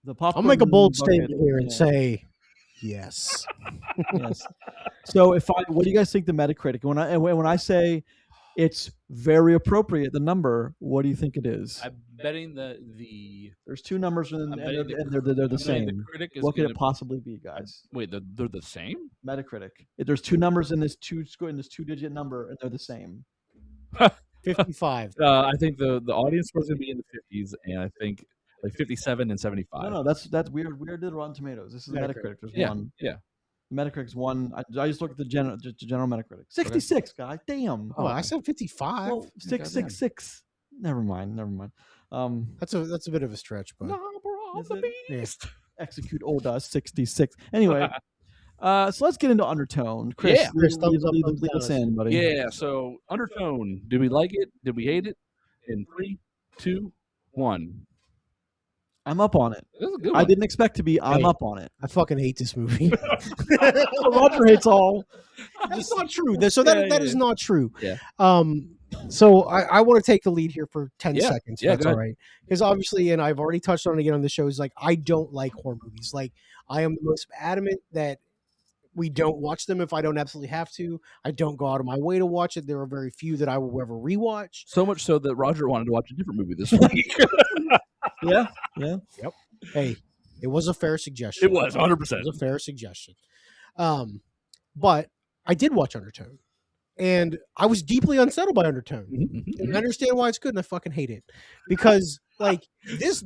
The popcorn. I'll make a bold bucket, statement here and yeah. say yes. Yes. So what do you guys think the Metacritic? When I say it's very appropriate, the number, what do you think it is? I'm betting There's two numbers and they're the same. The critic is What could it possibly be, guys? Wait, they're the same? Metacritic. There's two numbers in this two-digit number, and they're the same. 55. I think the audience score is going to be in the 50s, and I think like 57 and 75. No, that's weird. We did Rotten Tomatoes. This is Metacritic. There's one. Yeah. Metacritic's one. I just looked at the general Metacritic. 66, guy. Damn. Oh, I said 55. Well, 666. Never mind. That's a bit of a stretch, but Is it? Beast. Execute Oda 66. Anyway, so let's get into Undertone. Chris, Yeah. lead us in, buddy. Yeah. So Undertone. Did we like it? Did we hate it? In 3, 2, 1. I'm up on it. This is a good one. I didn't expect to be. I'm up on it. I fucking hate this movie. Roger hates all. That's not true. So that is not true. Yeah. So I want to take the lead here for 10 seconds. Yeah, That's all right. Because obviously, and I've already touched on it again on the show, is like I don't like horror movies. Like I am the most adamant that we don't watch them if I don't absolutely have to. I don't go out of my way to watch it. There are very few that I will ever rewatch. So much so that Roger wanted to watch a different movie this week. Yeah. Yep. Hey, it was a fair suggestion. It was 100%. It was a fair suggestion. But I did watch Undertone, and I was deeply unsettled by Undertone. And I understand why it's good, and I fucking hate it because like these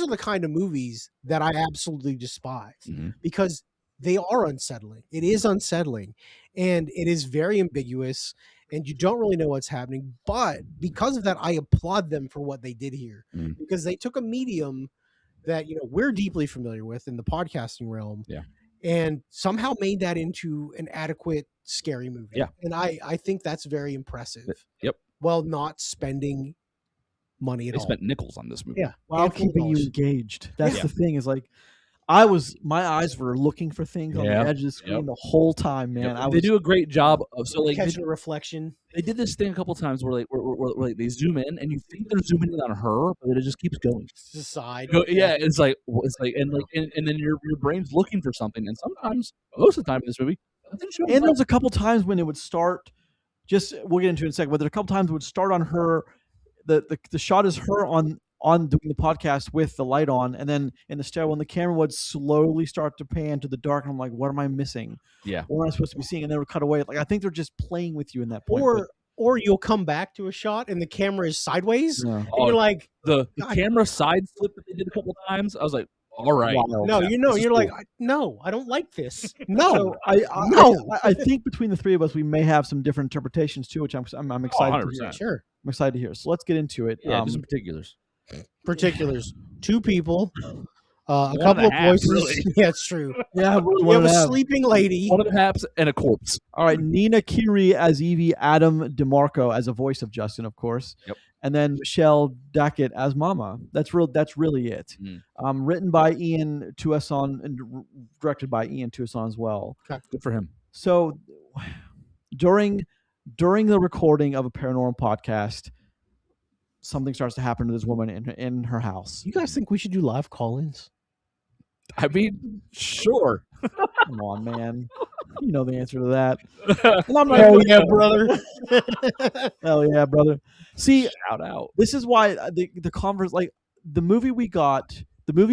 are the kind of movies that I absolutely despise because they are unsettling. It is unsettling, and it is very ambiguous, and you don't really know what's happening. But because of that, I applaud them for what they did here because they took a medium that we're deeply familiar with in the podcasting realm, and somehow made that into an adequate scary movie. Yeah, and I think that's very impressive. Yep. Well, not spending money at all. They spent nickels on this movie. Yeah, while keeping you engaged. That's the thing. Is like my eyes were looking for things on the edge of the screen the whole time, man. They do a great job of catching a reflection. They did this thing a couple times where like they zoom in and you think they're zooming in on her, but it just keeps going. It's the side. It's like and then your brain's looking for something, and sometimes, most of the time in this movie, and there's a couple times when it would start. We'll get into it in a second, but there are a couple times it would start on her. The shot is her on doing the podcast with the light on, and then in the stairwell, the camera would slowly start to pan to the dark, and I'm like, what am I missing? Yeah. What am I supposed to be seeing? And they would cut away. Like, I think they're just playing with you in that point. Or you'll come back to a shot and the camera is sideways. Yeah. And you're like, the camera side flip that they did a couple times, I was like, all right. No, you're like, no, I don't like this. No. So I think between the three of us, we may have some different interpretations too, which I'm excited to hear. Sure. I'm excited to hear. So let's get into it. Yeah, just some particulars. Two people, a couple of voices. Really. Yeah, it's true. Yeah, we have a sleeping lady, one of the haps, and a corpse. All right, Nina Kiri as Evie, Adam DeMarco as a voice of Justin, of course. Yep. And then Michelle Dackett as Mama. That's really it. Written by Ian Tuason and directed by Ian Tuason as well. Okay. Good for him. So during the recording of a paranormal podcast, something starts to happen to this woman in her house. You guys think we should do live call-ins? I mean, sure. Come on, man. You know the answer to that. And I'm like, hell yeah, brother. Hell yeah, brother. See, shout out. This is why the conference, like the movie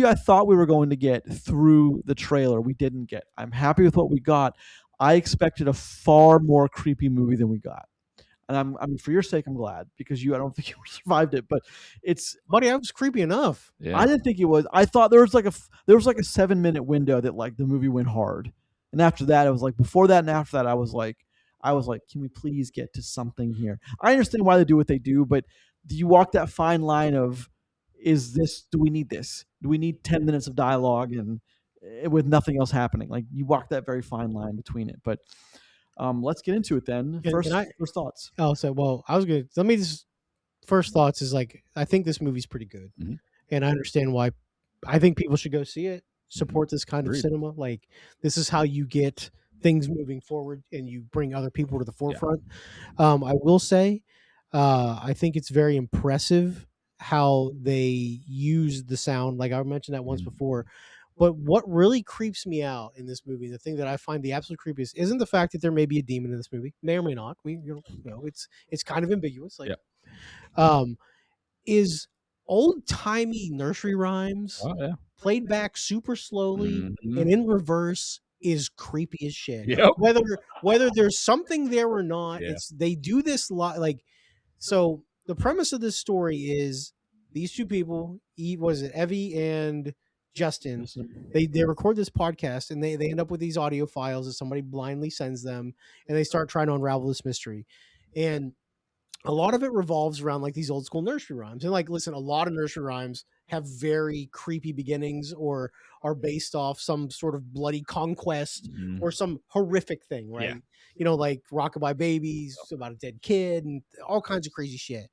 I thought we were going to get through the trailer, we didn't get. I'm happy with what we got. I expected a far more creepy movie than we got. And I'm for your sake, I'm glad because I don't think you survived it, but buddy, I was creepy enough. Yeah. I didn't think it was. I thought there was like a 7-minute window that like the movie went hard, and after that, it was like before that and after that, I was like, can we please get to something here? I understand why they do what they do, but do you walk that fine line of do we need this? Do we need 10 minutes of dialogue and with nothing else happening? Like you walk that very fine line between it, but. Let's get into it then. First thoughts. Oh, so well, I was good. Let me just first thoughts is like I think this movie's pretty good, and I understand why. I think people should go see it, support this kind of cinema. Like this is how you get things moving forward, and you bring other people to the forefront. I will say, I think it's very impressive how they use the sound. Like I mentioned that once before. But what really creeps me out in this movie, the thing that I find the absolute creepiest, isn't the fact that there may be a demon in this movie, may or may not. It's kind of ambiguous. Like, is old timey nursery rhymes played back super slowly and in reverse is creepy as shit. Yep. Whether there's something there or not, they do this lot. Like, so the premise of this story is these two people, Evie and Justin, they record this podcast and they end up with these audio files that somebody blindly sends them, and they start trying to unravel this mystery. And a lot of it revolves around like these old school nursery rhymes. And like, listen, a lot of nursery rhymes have very creepy beginnings or are based off some sort of bloody conquest or some horrific thing, right? Like Rockabye Babies about a dead kid and all kinds of crazy shit.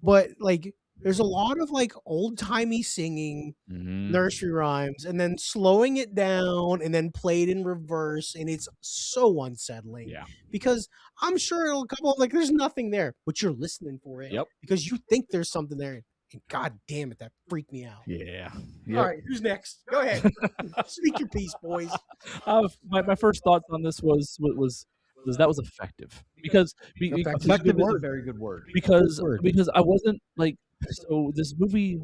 But like, there's a lot of like old timey singing nursery rhymes and then slowing it down and then played in reverse. And it's so unsettling because I'm sure it'll come up like there's nothing there, but you're listening for it because you think there's something there. And God damn it, that freaked me out. Yeah. All right, who's next? Go ahead. Speak your piece, boys. My first thoughts on this was that was effective because effective is a very good word because I wasn't like, so this movie,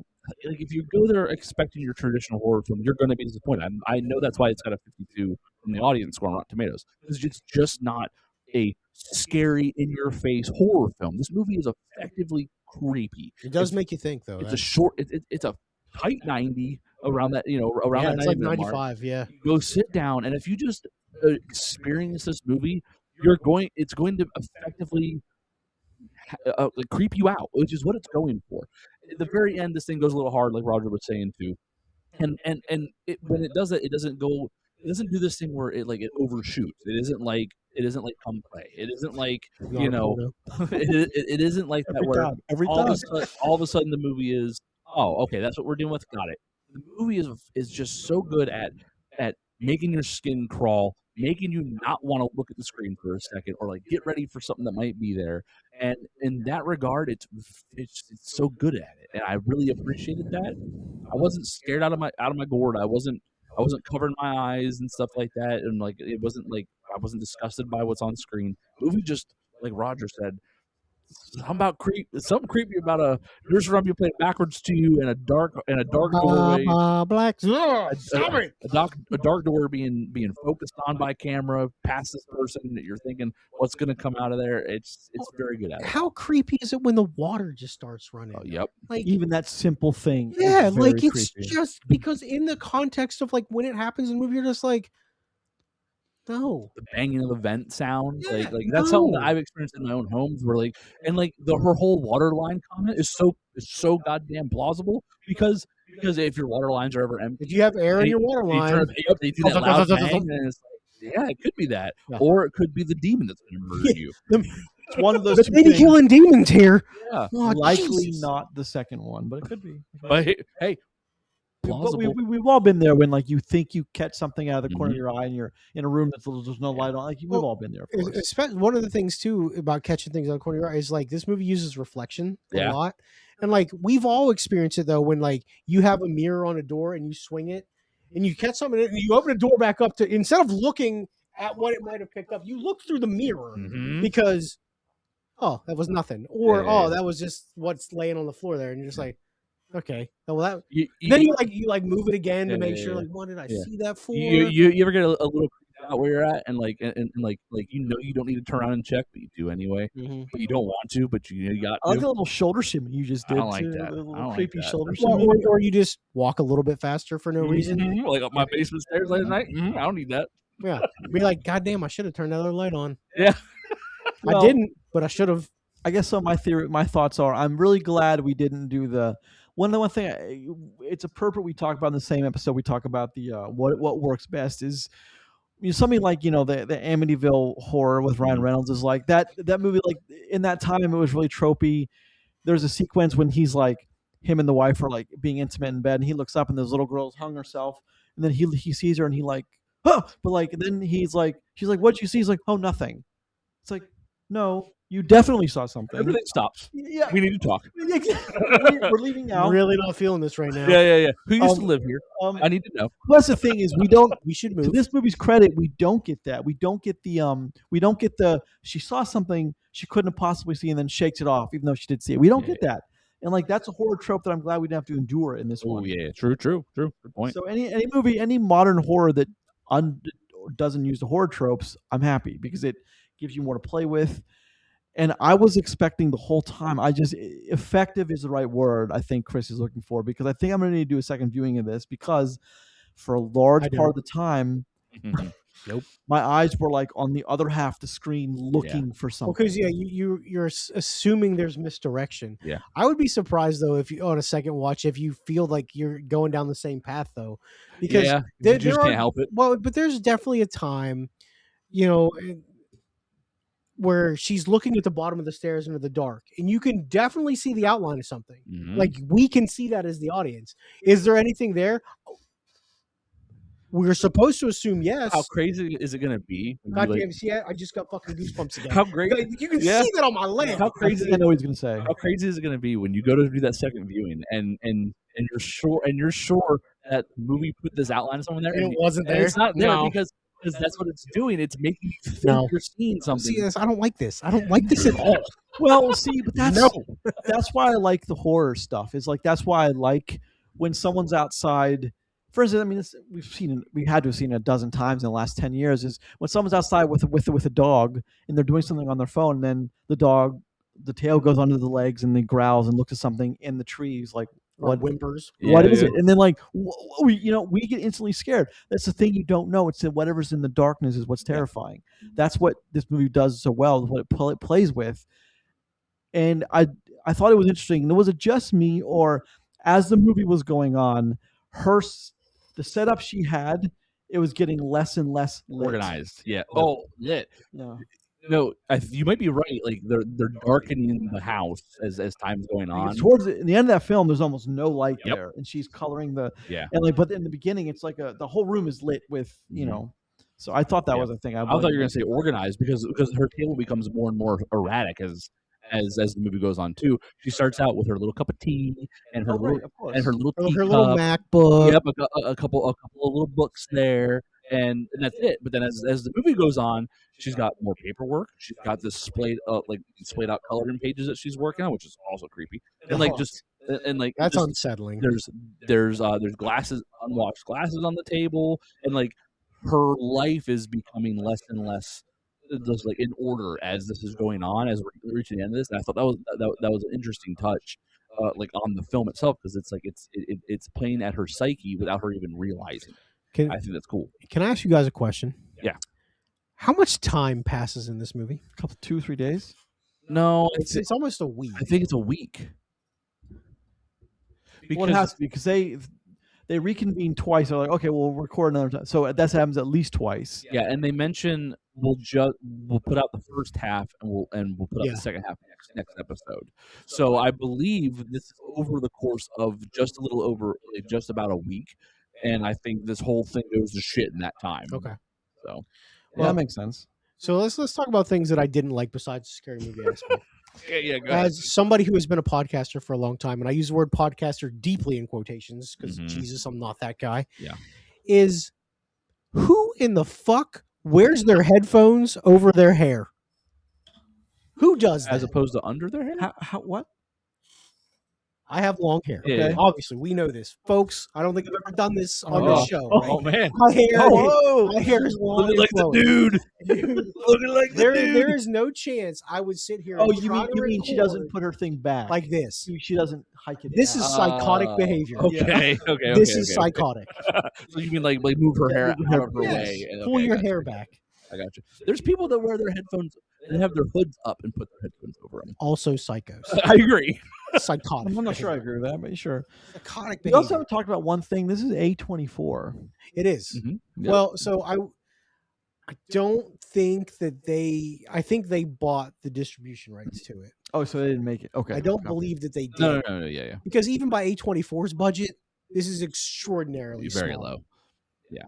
like if you go there expecting your traditional horror film, you're going to be disappointed. I know that's why it's got a 52 from the audience score on Rotten Tomatoes. It's just not a scary in your face horror film. This movie is effectively creepy. It does make you think though. It's a short. It's a tight 90 around that. Around that. It's like 95. Mark. Yeah. Go sit down, and if you just experience this movie, it's going to effectively creep you out, which is what it's going for. At the very end, this thing goes a little hard, like Roger was saying too. And when it does it, it doesn't do this thing where it overshoots. It isn't like Come Play. It isn't like it isn't like that where all of a sudden the movie is, oh, okay, that's what we're dealing with. Got it. The movie is just so good at making your skin crawl, making you not want to look at the screen for a second or like get ready for something that might be there. And in that regard, it's so good at it, and I really appreciated that. I wasn't scared out of my gourd. I wasn't covering my eyes and stuff like that, and like it wasn't like I wasn't disgusted by what's on screen. The movie just, like Roger said, something creepy about a nursery rhyme you played backwards to you in a dark doorway. A dark door being focused on by camera past this person that you're thinking what's going to come out of there. It's very good at it. How creepy is it when the water just starts running? Oh, yep. Like even that simple thing. Yeah, like creepy. it's just because in the context of like when it happens in the movie, you're just like, no. The banging of the vent sound, like that's something that I've experienced in my own homes. Where like, and like her whole water line comment is so goddamn plausible because if your water lines are ever empty, if you have air in your water line, they do that loud bang, and it's like, yeah, it could be that, or it could be the demon that's going to murder you. It's one of those. Maybe killing demons here. Yeah, likely Jesus. Not the second one, but it could be. But hey. We've all been there when like you think you catch something out of the corner of your eye and you're in a room that's there's no light on. Like we've all been there. One of the things too about catching things out of the corner of your eye is like this movie uses reflection a lot, and like we've all experienced it though when like you have a mirror on a door and you swing it and you catch something and you open the door back up to instead of looking at what it might have picked up, you look through the mirror because that was nothing, or that was just what's laying on the floor there, and you're just like. Okay. Well, that then you move it again to make sure. Like, what did I see that for? You ever get a little creeped out where you're at, and like you don't need to turn around and check, but you do anyway. But you don't want to, but you got. I like a little shoulder shimmy you just did. I don't like that. A little I don't creepy like that. shoulder shimmy. Or you just walk a little bit faster for no reason. Like up my basement stairs last night. I don't need that. Yeah. Be like, God damn, I should have turned that other light on. Yeah. I didn't, but I should have. I guess so. My thoughts are, I'm really glad we didn't do the. One thing, it's appropriate we talk about in the same episode. We talk about the what works best is something like the Amityville horror with Ryan Reynolds is like that movie. Like in that time, it was really tropey. There's a sequence when he's like him and the wife are like being intimate in bed, and he looks up and this little girl's hung herself, and then he sees her and he like, but like and then she's like, what'd you see? He's like, oh, nothing. It's like, No, you definitely saw something. Everything stops. Yeah, We need to talk. we're leaving now. I'm really not feeling this right now. Yeah. Who used to live here? I need to know. That's the thing is we don't. We should To move. this movie's credit, we don't get that. We don't get the. She saw something she couldn't have possibly seen and then shakes it off, even though she did see it. We don't get that. And like that's a horror trope that I'm glad we didn't have to endure in this one. Oh yeah, true. Good point. So any movie, any modern horror that doesn't use the horror tropes, I'm happy because it gives you more to play with. And I was expecting the whole time. Effective is the right word. I think Chris is looking for because I think I'm going to need to do a second viewing of this because for a large part of the time, Nope. my eyes were like on the other half of the screen looking for something. Because you're assuming there's misdirection. Yeah. I would be surprised though if you on a second watch if you feel like you're going down the same path though, because you just can't help it. Well, but there's definitely a time, where she's looking at the bottom of the stairs into the dark, and you can definitely see the outline of something. Mhm. Like we can see that as the audience. Is there anything there? We're supposed to assume yes. How crazy is it going to be? God damn, see, I just got fucking goosebumps again. How great! You can see that on my leg. How crazy! I know what he's going to say. How crazy is it going to be when you go to do that second viewing and you're sure that the movie put this outline of someone there And it wasn't there? It's not there No. because that's what it's doing. It's making you think you're seeing something. See, I don't like this. I don't like this at all. Well, see, but that's why I like the horror stuff. Is like that's why I like when someone's outside. For instance, I mean, we had to have seen it a dozen times in the last 10 years. Is when someone's outside with a dog and they're doing something on their phone, and then the tail goes under the legs and they growls and looks at something in the trees, like What whimpers? What is it? And then like we get instantly scared. That's the thing you don't know. It's that whatever's in the darkness is what's terrifying. That's what this movie does so well. What it plays with, and I thought it was interesting. And was it just me, or as the movie was going on, the setup she had, it was getting less and less lit. Organized? Yeah. Oh, lit. Yeah. No, you might be right. Like they're darkening the house as time's going on. Towards in the end of that film, there's almost no light there, and she's coloring but in the beginning, it's like the whole room is lit with So I thought that was a thing. I thought you were going to say organized because her table becomes more and more erratic as the movie goes on too. She starts out with her little cup of tea and her little MacBook. Yep, a couple of little books there. And that's it. But then as the movie goes on, she's got more paperwork. She's got this splayed out coloring pages that she's working on, which is also creepy. And that's unsettling. There's glasses, unwashed glasses on the table, and like her life is becoming less and less just like in order as this is going on, as we're reaching the end of this. And I thought that was an interesting touch. Like on the film itself, because it's like it's playing at her psyche without her even realizing. I think that's cool. Can I ask you guys a question? Yeah. How much time passes in this movie? A couple, 2-3 days. No, it's almost a week. I think it's a week. Because it has to be, because they reconvene twice. They're like, okay, we'll record another time. So that happens at least twice. Yeah, and they mention we'll put out the first half and we'll put out the second half next episode. So I believe this is over the course of just a little over, just about a week. And I think this whole thing goes to shit in that time. Okay. So that makes sense. So let's talk about things that I didn't like besides the scary movie aspect. Yeah, go ahead. As somebody who has been a podcaster for a long time, and I use the word podcaster deeply in quotations because Jesus, I'm not that guy. Yeah. Is who in the fuck wears their headphones over their hair? Who does that? As opposed to under their hair? What? I have long hair. Yeah. Okay. Obviously, we know this, folks. I don't think I've ever done this on this show. Right? Oh man, my hair is long. Looking like the dude. Looking like the dude. There is no chance I would sit here. Oh, you mean she doesn't put her thing back like this? She doesn't hike it. This is psychotic behavior. Okay, okay. This is psychotic. So you mean like move her hair out of her way? Pull your hair back. I got you. There's people that wear their headphones and have their hoods up and put their headphones over them. Also psychos. I agree. Psychotic. I'm not sure I agree with that, but sure. Psychotic behavior. We also haven't talked about one thing. This is A24. It is. Mm-hmm. Yep. Well, so I don't think that I think they bought the distribution rights to it. Oh, so they didn't make it. Okay. I don't believe that they did. No, yeah. Because even by A24's budget, this is extraordinarily very small. low. Yeah.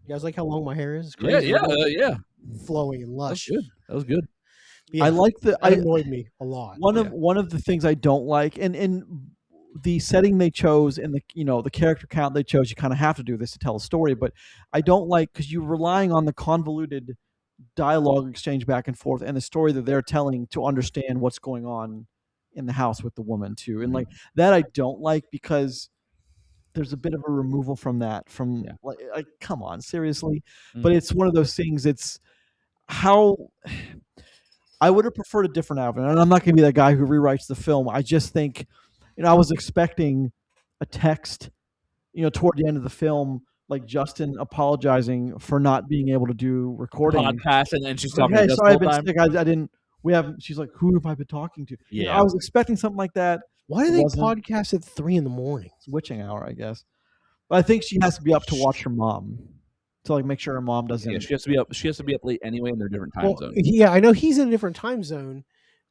You guys like how long my hair is? It's crazy. Yeah. Flowing and lush. That was good. Yeah, I like that annoyed me a lot. one of the things I don't like, and the setting they chose and the character count they chose, you kind of have to do this to tell a story. But I don't like because you're relying on the convoluted dialogue exchange back and forth and the story that they're telling to understand what's going on in the house with the woman too, and like that I don't like because there's a bit of a removal from that from like come on seriously. But it's one of those things. It's how I would have preferred a different avenue, and I'm not going to be that guy who rewrites the film. I just think, I was expecting a text, toward the end of the film, like Justin apologizing for not being able to do recording podcast, and then she's like, talking hey, to Justin sorry, I've the been whole time. sick. I didn't. We have. She's like, who have I been talking to? Yeah, I was expecting something like that. Why do they podcast at 3 a.m? It's witching hour, I guess. But I think she has to be up to watch her mom. To like make sure her mom doesn't. Yeah, she has to be up. She has to be up late anyway, in their different time zones. Yeah, I know he's in a different time zone,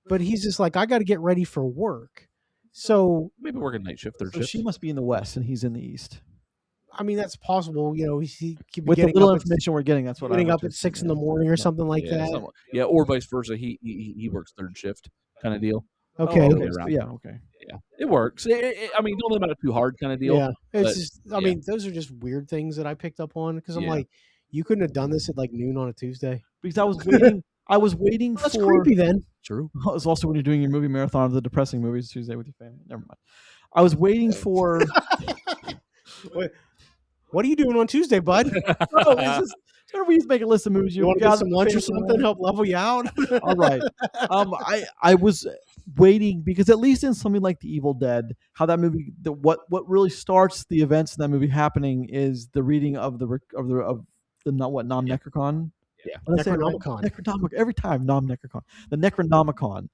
but he's just like, I got to get ready for work. So maybe working night shift, third shift. She must be in the west, and he's in the east. I mean, that's possible. He could be with the getting little up information we're getting. That's what getting up at 6 a.m. or something like that. Yeah, or vice versa. He works third shift kind of deal. Okay. Yeah. Okay. Yeah, it works. I mean, don't live about it too hard kind of deal. Yeah, it's just. I mean, those are just weird things that I picked up on because I'm like, you couldn't have done this at like noon on a Tuesday because I was waiting. I was waiting That's for. creepy then. True. It's also when you're doing your movie marathon of the depressing movies Tuesday with your family. Never mind. I was waiting for. What are you doing on Tuesday, bud? We make a list of movies you want to get some lunch or something, help level you out. All right. I was waiting because at least in something like The Evil Dead, how that movie, what really starts the events in that movie happening is the reading of the Nom Necrocon. Yeah, Necronomicon. Necronomicon. Every time Nom Necrocon, the Necronomicon.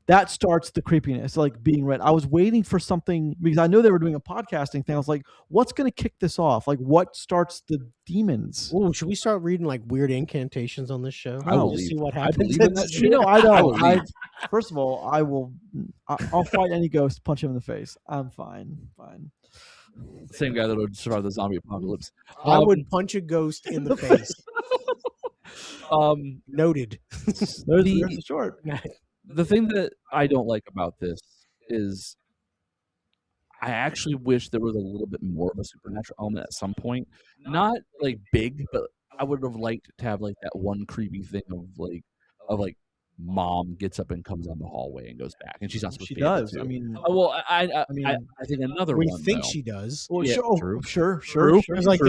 That starts the creepiness, like being read. I was waiting for something because I know they were doing a podcasting thing. I was like, what's going to kick this off? Like, what starts the demons? Oh, should we start reading like weird incantations on this show? I will see what happens. I believe in that shit. I don't. First of all, I'll fight any ghost, punch him in the face. I'm fine. Same guy that would survive the zombie apocalypse. I would punch a ghost in the face. Noted. There's the short. The thing that I don't like about this is I actually wish there was a little bit more of a supernatural element at some point. Not like big, but I would have liked to have like that one creepy thing of mom gets up and comes down the hallway and goes back, and she's not supposed to be able to. I mean, I think another we one. think she does. Well, Yeah, sure. It's like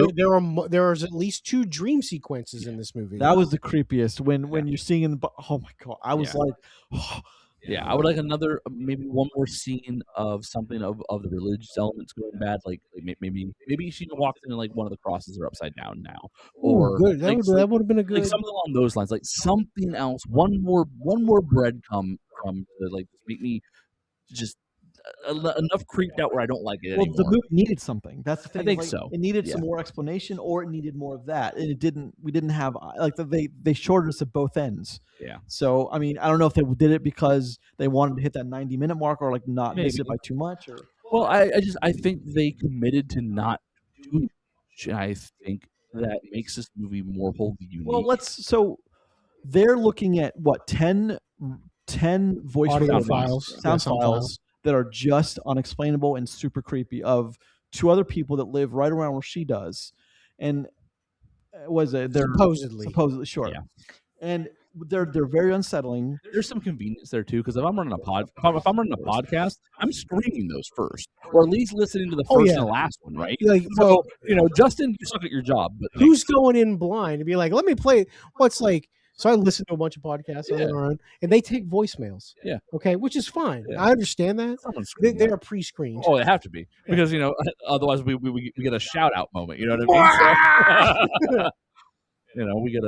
there's at least 2 dream sequences in this movie. That was the creepiest when you're seeing in the. Oh my god! I was like. Oh. Yeah, I would like maybe one more scene of something of the religious elements going bad. Like maybe she walks in and like one of the crosses are upside down now, or good. That would have been a good. Like something along those lines, like something else. One more breadcrumb to like make me just enough creeped out where I don't like it anymore. The movie needed something. That's the thing. I think so. It needed some more explanation, or it needed more of that, and it didn't. We didn't have like they shorted us at both ends. Yeah. So I mean, I don't know if they did it because they wanted to hit that 90-minute mark, or like not miss it by too much. Or well, I think they committed to not doing much, and I think that makes this movie more wholly unique. Well, so they're looking at what 10 voice audio sound files that are just unexplainable and super creepy of 2 other people that live right around where she does, and they're supposedly sure, yeah. And they're very unsettling. There's some convenience there too, because if I'm running a podcast, I'm screening those first, or at least listening to the first and the last one, right? Like, so Justin, you suck at your job. But who's going in blind to be like, let me play? What's like? So I listen to a bunch of podcasts on our own, and they take voicemails. Yeah. Okay, which is fine. Yeah. I understand that. They are pre-screened. Oh, they have to be because otherwise we get a shout out moment. You know what I mean? So, we get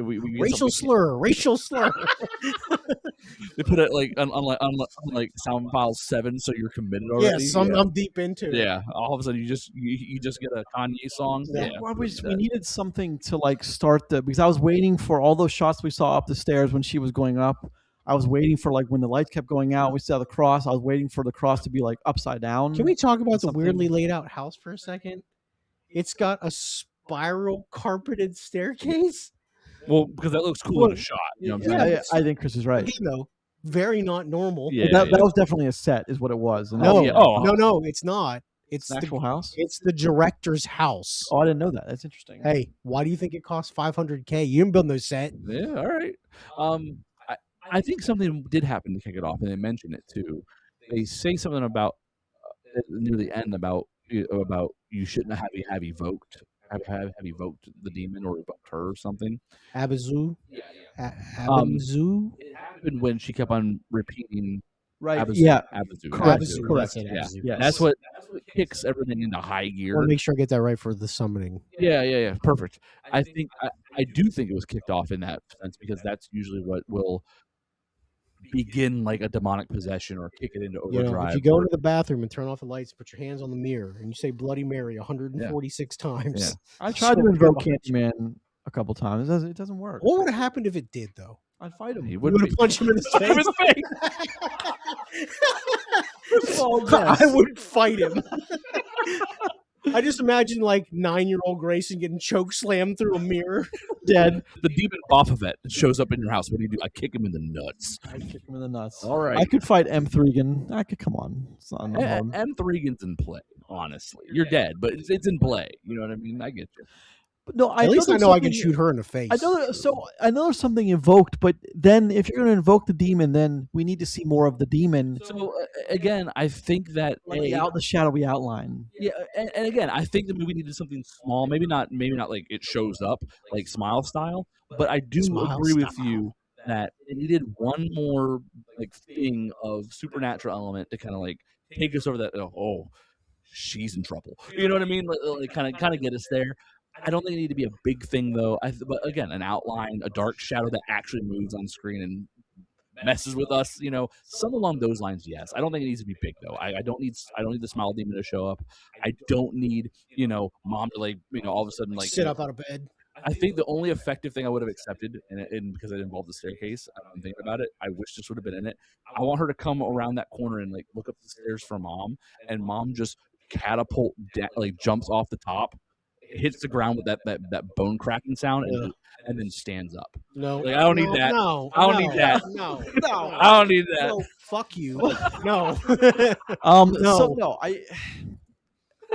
we racial slur. They put it like on like sound file 7, so you're committed already. Yes, I'm deep into it. Yeah, all of a sudden you just get a Kanye song. Yeah. We needed something to like start because I was waiting for all those shots we saw up the stairs when she was going up. I was waiting for like when the lights kept going out, we saw the cross. I was waiting for the cross to be like upside down. Can we talk about the weirdly laid out house for a second? It's got a spiral carpeted staircase. Well, because that looks cool in a shot. You know what I'm saying? I think Chris is right. Again, though, very not normal. Yeah, that was definitely a set, is what it was. And No, yeah. Oh. no, it's not. It's an actual house. It's the director's house. Oh, I didn't know that. That's interesting. Hey, why do you think it costs $500K? You didn't build no set. Yeah, all right. I think something did happen to kick it off, and they mention it too. They say something about near the end about you shouldn't have evoked the demon or evoked her or something. Abazu. Abazu. It happened when she kept on repeating. Right. Abazu, yeah. Abazu. Correct. Abazu. Correct. Yeah. Abazu. Yes. That's what kicks everything into high gear. I want to make sure I get that right for the summoning. Yeah. Perfect. I do think it was kicked off in that sense because that's usually what will begin like a demonic possession or kick it into overdrive. If you go into the bathroom and turn off the lights, put your hands on the mirror, and you say Bloody Mary 146 times. Yeah. I tried to invoke Candyman a couple times. It doesn't work. What would have happened if it did, though? I'd fight him. He You would would have punched him in the face. I would fight him. I just imagine like 9-year-old Grayson getting choke slammed through a mirror, dead. The demon Baphomet shows up in your house. What do? I kick him in the nuts. I'd kick him in the nuts. All right. I could fight M3gan. I could, come on. It's not M3gan's in play, honestly. You're dead, but it's in play. You know what I mean? I get you. But no, At least I know I can shoot her in the face. I know there's something invoked, but then if you're going to invoke the demon, then we need to see more of the demon. So again, I think that the shadowy outline. Yeah, and again, I think the movie needed something small. Maybe not like it shows up like Smile style, but I do agree with you that it needed one more like thing of supernatural element to kind of like take us over that. Oh, she's in trouble. You know what I mean? Like kind of get us there. I don't think it needed to be a big thing though. But again, an outline, a dark shadow that actually moves on screen and messes with us. You know, some along those lines. Yes, I don't think it needs to be big though. I don't need the smile demon to show up. I don't need mom to like all of a sudden like sit up out of bed. I think the only effective thing I would have accepted, and because it involved the staircase, I'm thinking about it. I wish this would have been in it. I want her to come around that corner and like look up the stairs for mom, and mom just catapult like jumps off the top, hits the ground with that bone cracking sound, and then stands up. No, like I don't need that. No, I don't need that. No, I don't need that. No, fuck you. No. No.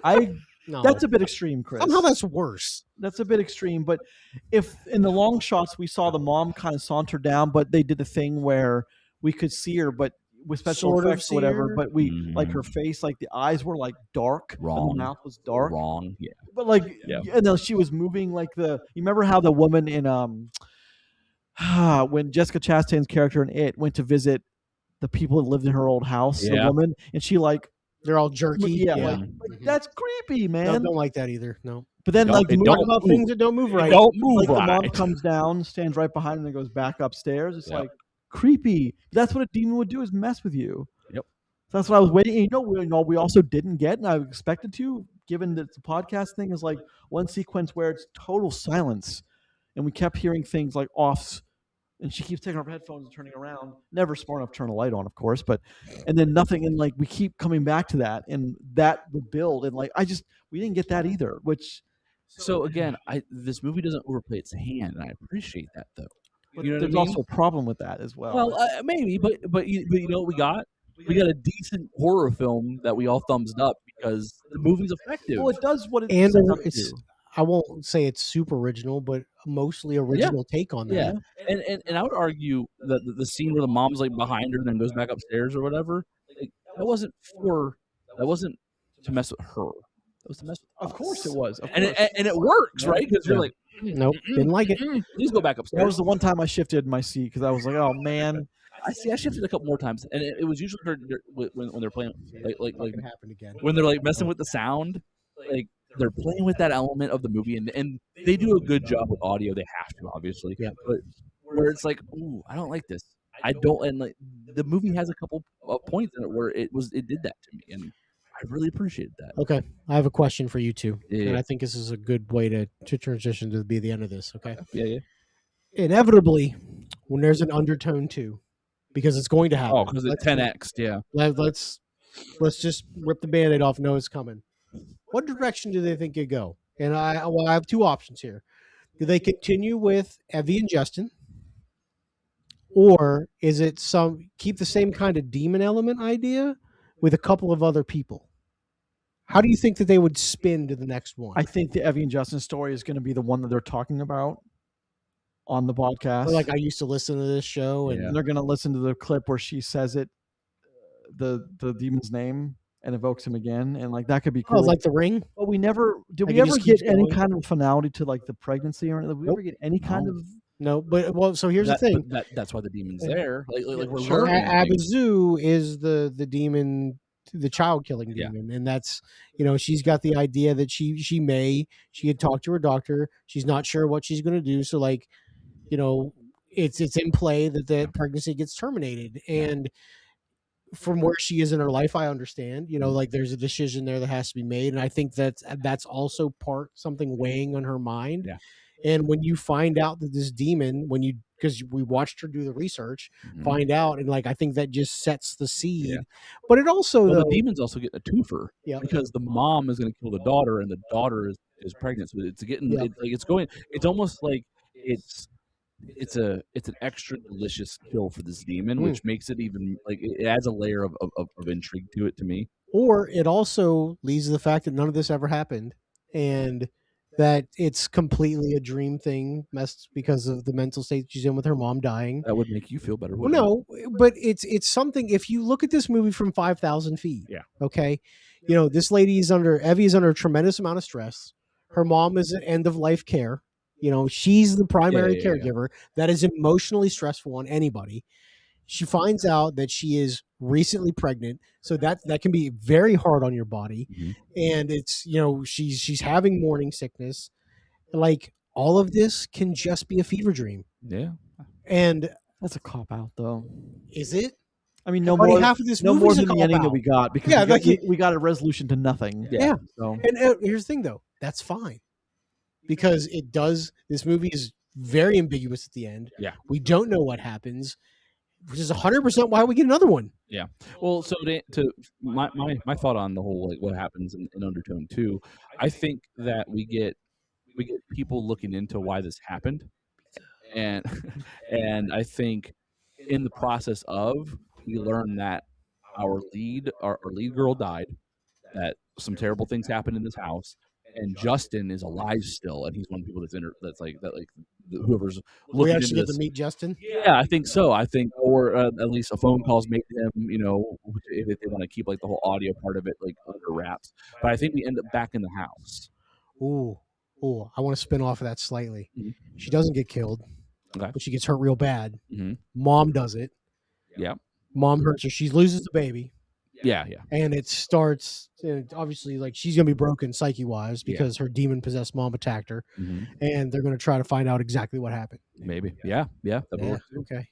I. No. That's a bit extreme, Chris. Somehow that's worse. That's a bit extreme, but if in the long shots we saw the mom kind of saunter down, but they did the thing where we could see her, but with special effects or whatever, but we like her face, like the eyes were like dark, and the mouth was dark. Wrong, yeah. But like, and then she was moving like you remember how the woman in when Jessica Chastain's character in It went to visit the people that lived in her old house, the woman, and she like. They're all jerky. Yeah. Like, that's creepy, man. No, don't like that either. No. But then, like, talk about things that don't move right. Don't move like right. The mom comes down, stands right behind him, and goes back upstairs. It's like creepy. That's what a demon would do, is mess with you. Yep. So that's what I was waiting. And, we also didn't get, and I expected to, given that the podcast thing is like one sequence where it's total silence, and we kept hearing things like offs. And she keeps taking off her headphones and turning around. Never smart enough to turn a light on, of course. And then nothing. And like we keep coming back to that, and that would build. And like we didn't get that either. So again, this movie doesn't overplay its hand, and I appreciate that though. But there's also a problem with that as well. Well, maybe, but you know what we got? We got a decent horror film that we all thumbs up because the movie's effective. Well, it does what it and sets up to it's. do. I won't say it's super original, but mostly original take on that. Yeah, and I would argue that the scene where the mom's like behind her and then goes back upstairs or whatever, like, that wasn't to mess with her. That was to mess with us. Of course it was. And it works, right? Because you're like, nope, didn't like it. Please go back upstairs. That was the one time I shifted my seat because I was like, oh man. I shifted a couple more times, and it was usually when they're playing like happened again when they're like messing with the sound, like. They're playing with that element of the movie, and they do a good job with audio. They have to, obviously. Yeah. But where it's like, ooh, I don't like this. I don't, and like the movie has a couple of points in it where it did that to me, and I really appreciated that. Okay, I have a question for you two, Yeah. and I think this is a good way to transition to be the end of this. Okay. Yeah. Inevitably, when there's an undertone too, because it's going to happen. Oh, because it's 10x. Yeah. Let's just rip the Band-Aid off. Know it's coming. What direction do they think you go? And I have two options here. Do they continue with Evie and Justin? Or is it keep the same kind of demon element idea with a couple of other people? How do you think that they would spin to the next one? I think the Evie and Justin story is going to be the one that they're talking about on the podcast. Like, I used to listen to this show, and they're going to listen to the clip where she says it, the demon's name, and evokes him again, and like that could be cool. Oh, like The Ring. But we never did. Like we ever get any going? kind of finality to like the pregnancy, or did we ever get any kind of? No, but so here's the thing. That's why the demon's there. Like we're Sure. learning things. Abazu is the demon, the child killing demon, and that's, she's got the idea that she had talked to her doctor. She's not sure what she's going to do, so like, it's in play that the pregnancy gets terminated, and from where she is in her life, I understand. Like there's a decision there that has to be made, and I think that's also something weighing on her mind. Yeah. And when you find out that this demon, because we watched her do the research, find out, and like I think that just sets the seed. Yeah. But it also the demon's also getting a twofer, because the mom is going to kill the daughter, and the daughter is pregnant, so it's getting it's almost like it's an extra delicious kill for this demon, which makes it even like it adds a layer of intrigue to it to me. Or it also leads to the fact that none of this ever happened, and that it's completely a dream thing, messed because of the mental state she's in with her mom dying. That would make you feel better. Well, no, but it's something. If you look at this movie from 5,000 feet, okay, this lady Evie is under a tremendous amount of stress. Her mom is at end of life care. She's the primary caregiver. That is emotionally stressful on anybody. She finds out that she is recently pregnant, so that can be very hard on your body. And it's, she's having morning sickness. Like, all of this can just be a fever dream. Yeah. And that's a cop out, though. Is it? I mean, no more than the ending that we got, because we got a resolution to nothing. Yeah. So. And here's the thing, though. That's fine. Because this movie is very ambiguous at the end. Yeah. We don't know what happens, which is 100% why we get another one. Yeah. Well, so to my thought on the whole, like what happens in Undertone 2, I think that we get people looking into why this happened. And I think in the process of, we learn that our lead girl died, that some terrible things happened in this house. And Justin is alive still, and he's one of the people whoever's looking. We actually get to meet Justin. Yeah, I think so. Or at least a phone call's made to him. If they want to keep like the whole audio part of it like under wraps. But I think we end up back in the house. Ooh, I want to spin off of that slightly. She doesn't get killed, but she gets hurt real bad. Mom does it. Yeah. Mom hurts her. She loses the baby. Yeah. And it starts, obviously, like she's going to be broken psyche-wise because her demon-possessed mom attacked her. And they're going to try to find out exactly what happened. Maybe. Yeah. Okay.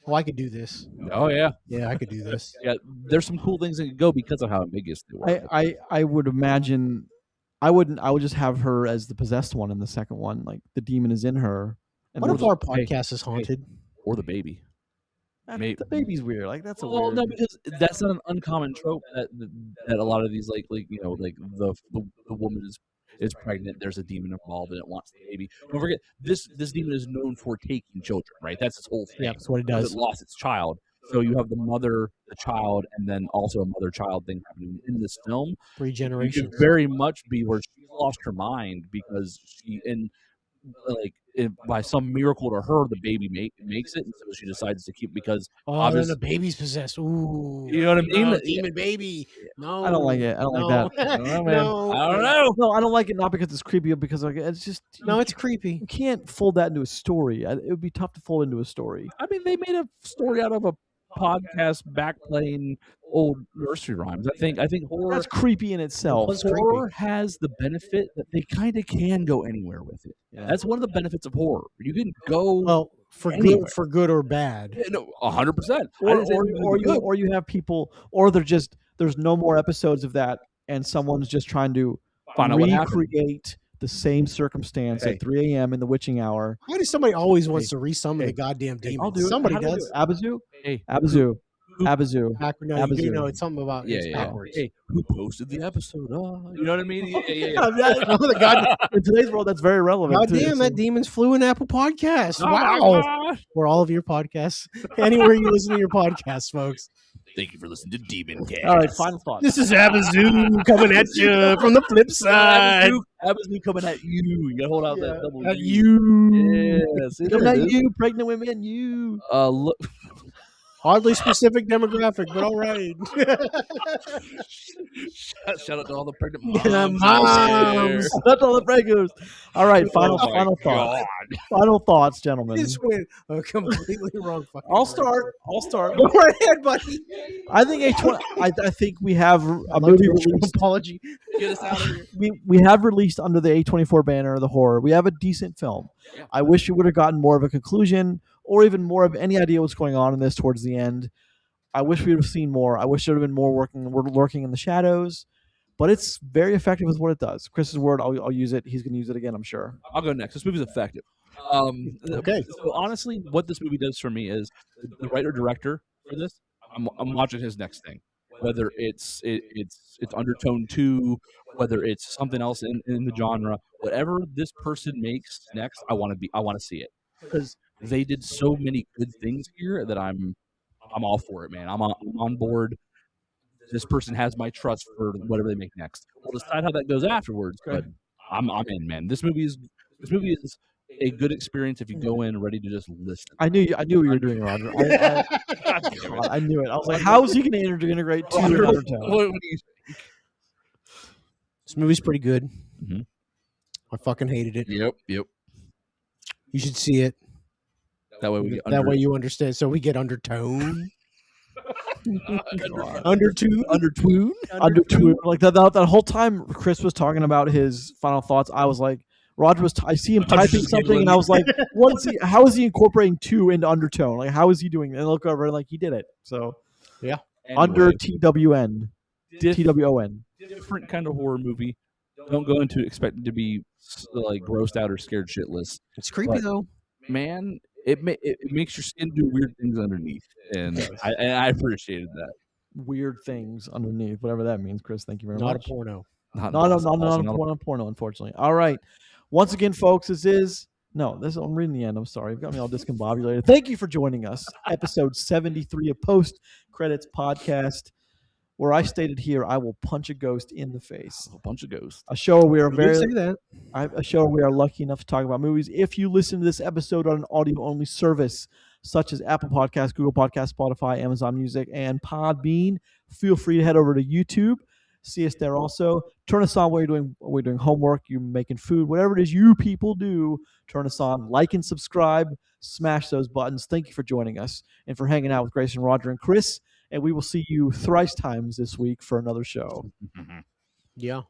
Well, I could do this. Oh, yeah. Yeah, I could do this. Yeah, there's some cool things that could go because of how ambiguous they were. I would imagine, I would just have her as the possessed one in the second one. Like, the demon is in her. And what if our podcast is haunted? Or the baby. The baby's weird. Like, that's no, because that's not an uncommon trope that a lot of these like the woman is pregnant. There's a demon involved and it wants the baby. Don't forget, this demon is known for taking children. Right, that's its whole thing. Yeah, that's what it does. It lost its child, so you have the mother, the child, and then also a mother-child thing happening in this film. 3 generations. You could very much be where she lost her mind because by some miracle to her, the baby makes it, and so she decides to keep because then the baby's possessed. Ooh, you know what I mean? Demon baby. No, I don't like it. I don't like that. I don't know. No, I don't like it. Not because it's creepy, but because it's just it's creepy. You can't fold that into a story. It would be tough to fold into a story. I mean, they made a story out of a podcast backplaying old nursery rhymes. I think horror, that's creepy in itself. Horror has the benefit that they kind of can go anywhere with it. Yeah. That's one of the benefits of horror. You can go for good or bad. No, 100%. Or you have people, or there's no more episodes of that, and someone's just trying to recreate the same circumstance at 3 a.m. in the witching hour. Why does somebody always wants to resummon the goddamn demon? I'll do it. Somebody does. Abazu? Hey, Abazu. Abazoo. No, you do Abazoo. know it's something about it's backwards. Hey, who posted the episode? You know what I mean? Yeah. In today's world, that's very relevant. God damn, too, that Demons Flew in Apple Podcasts. Oh my Wow. gosh. Or all of your podcasts. Anywhere you listen to your podcasts, folks. Thank you for listening to Demon Cast. All right, final thoughts. This is Abazoo coming at you from the flip side. Abazoo coming at you. You gotta hold out that double At U. you. Yes. Coming at you, pregnant women, you. Look. Oddly specific demographic, but all right. Shout out to all the pregnant Yeah, moms. moms. Not all the preggers. All right, final Oh my thoughts. God. Final thoughts, gentlemen. This went a completely wrong fucking I'll direction. start. Go right ahead, buddy. I think I think we have a I'd like movie to issue an released. apology. Get us out of here. We have released under the A24 banner of the horror. We have a decent film. Yeah. I wish we would have gotten more of a conclusion or even more of any idea what's going on in this towards the end. I wish we would have seen more. I wish there would have been more lurking in the shadows. But it's very effective with what it does. Chris's word, I'll use it. He's going to use it again, I'm sure. I'll go next. This movie's effective. Okay. So honestly, what this movie does for me is the writer director for this. I'm watching his next thing, whether it's Undertone 2, whether it's something else in the genre. Whatever this person makes next, I want to see it because they did so many good things here that I'm all for it, man. I'm on board. This person has my trust for whatever they make next. We'll decide how that goes afterwards, but I'm in, man. This movie is a good experience if you go in ready to just listen. I knew what you were doing, Roger. I knew it. I was like, how is he going to integrate two in Undertone? What do you think? This movie's pretty good. Mhm. I fucking hated it. Yep. You should see it. That way we get That way you understand. So we get Undertone. Undertone. Like that whole time Chris was talking about his final thoughts, I was like, Roger was. I see him typing something, and I was like, "What is he? How is he incorporating 2 into Undertone? Like, how is he doing it?" And I look over, and like he did it. So, Yeah. Under TWN, TWON. different kind of horror movie. Don't go into expecting to be like grossed out or scared shitless. It's creepy But- though. Man, it makes your skin do weird things underneath, and I appreciated that. Weird things underneath, whatever that means. Chris, thank you very Not much. a porno. Not a porno, unfortunately. All right. Once again, folks, I'm reading the end. I'm sorry. You've got me all discombobulated. Thank you for joining us. Episode 73 of Post Credits Podcast, where I stated here, I will punch a ghost in the face. A bunch of ghosts. A show where we are You did say that. a show where we are lucky enough to talk about movies. If you listen to this episode on an audio-only service, such as Apple Podcasts, Google Podcasts, Spotify, Amazon Music, and Podbean, feel free to head over to YouTube. See us there also. Turn us on while we're doing homework, you're making food, whatever it is you people do, turn us on. Like and subscribe. Smash those buttons. Thank you for joining us and for hanging out with Grayson, Roger, and Chris. And we will see you thrice times this week for another show. Yeah.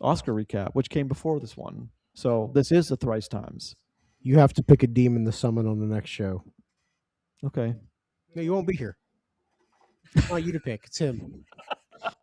Oscar recap, which came before this one. So this is the thrice times. You have to pick a demon to summon on the next show. Okay. No, you won't be here. It's not you to pick. It's him.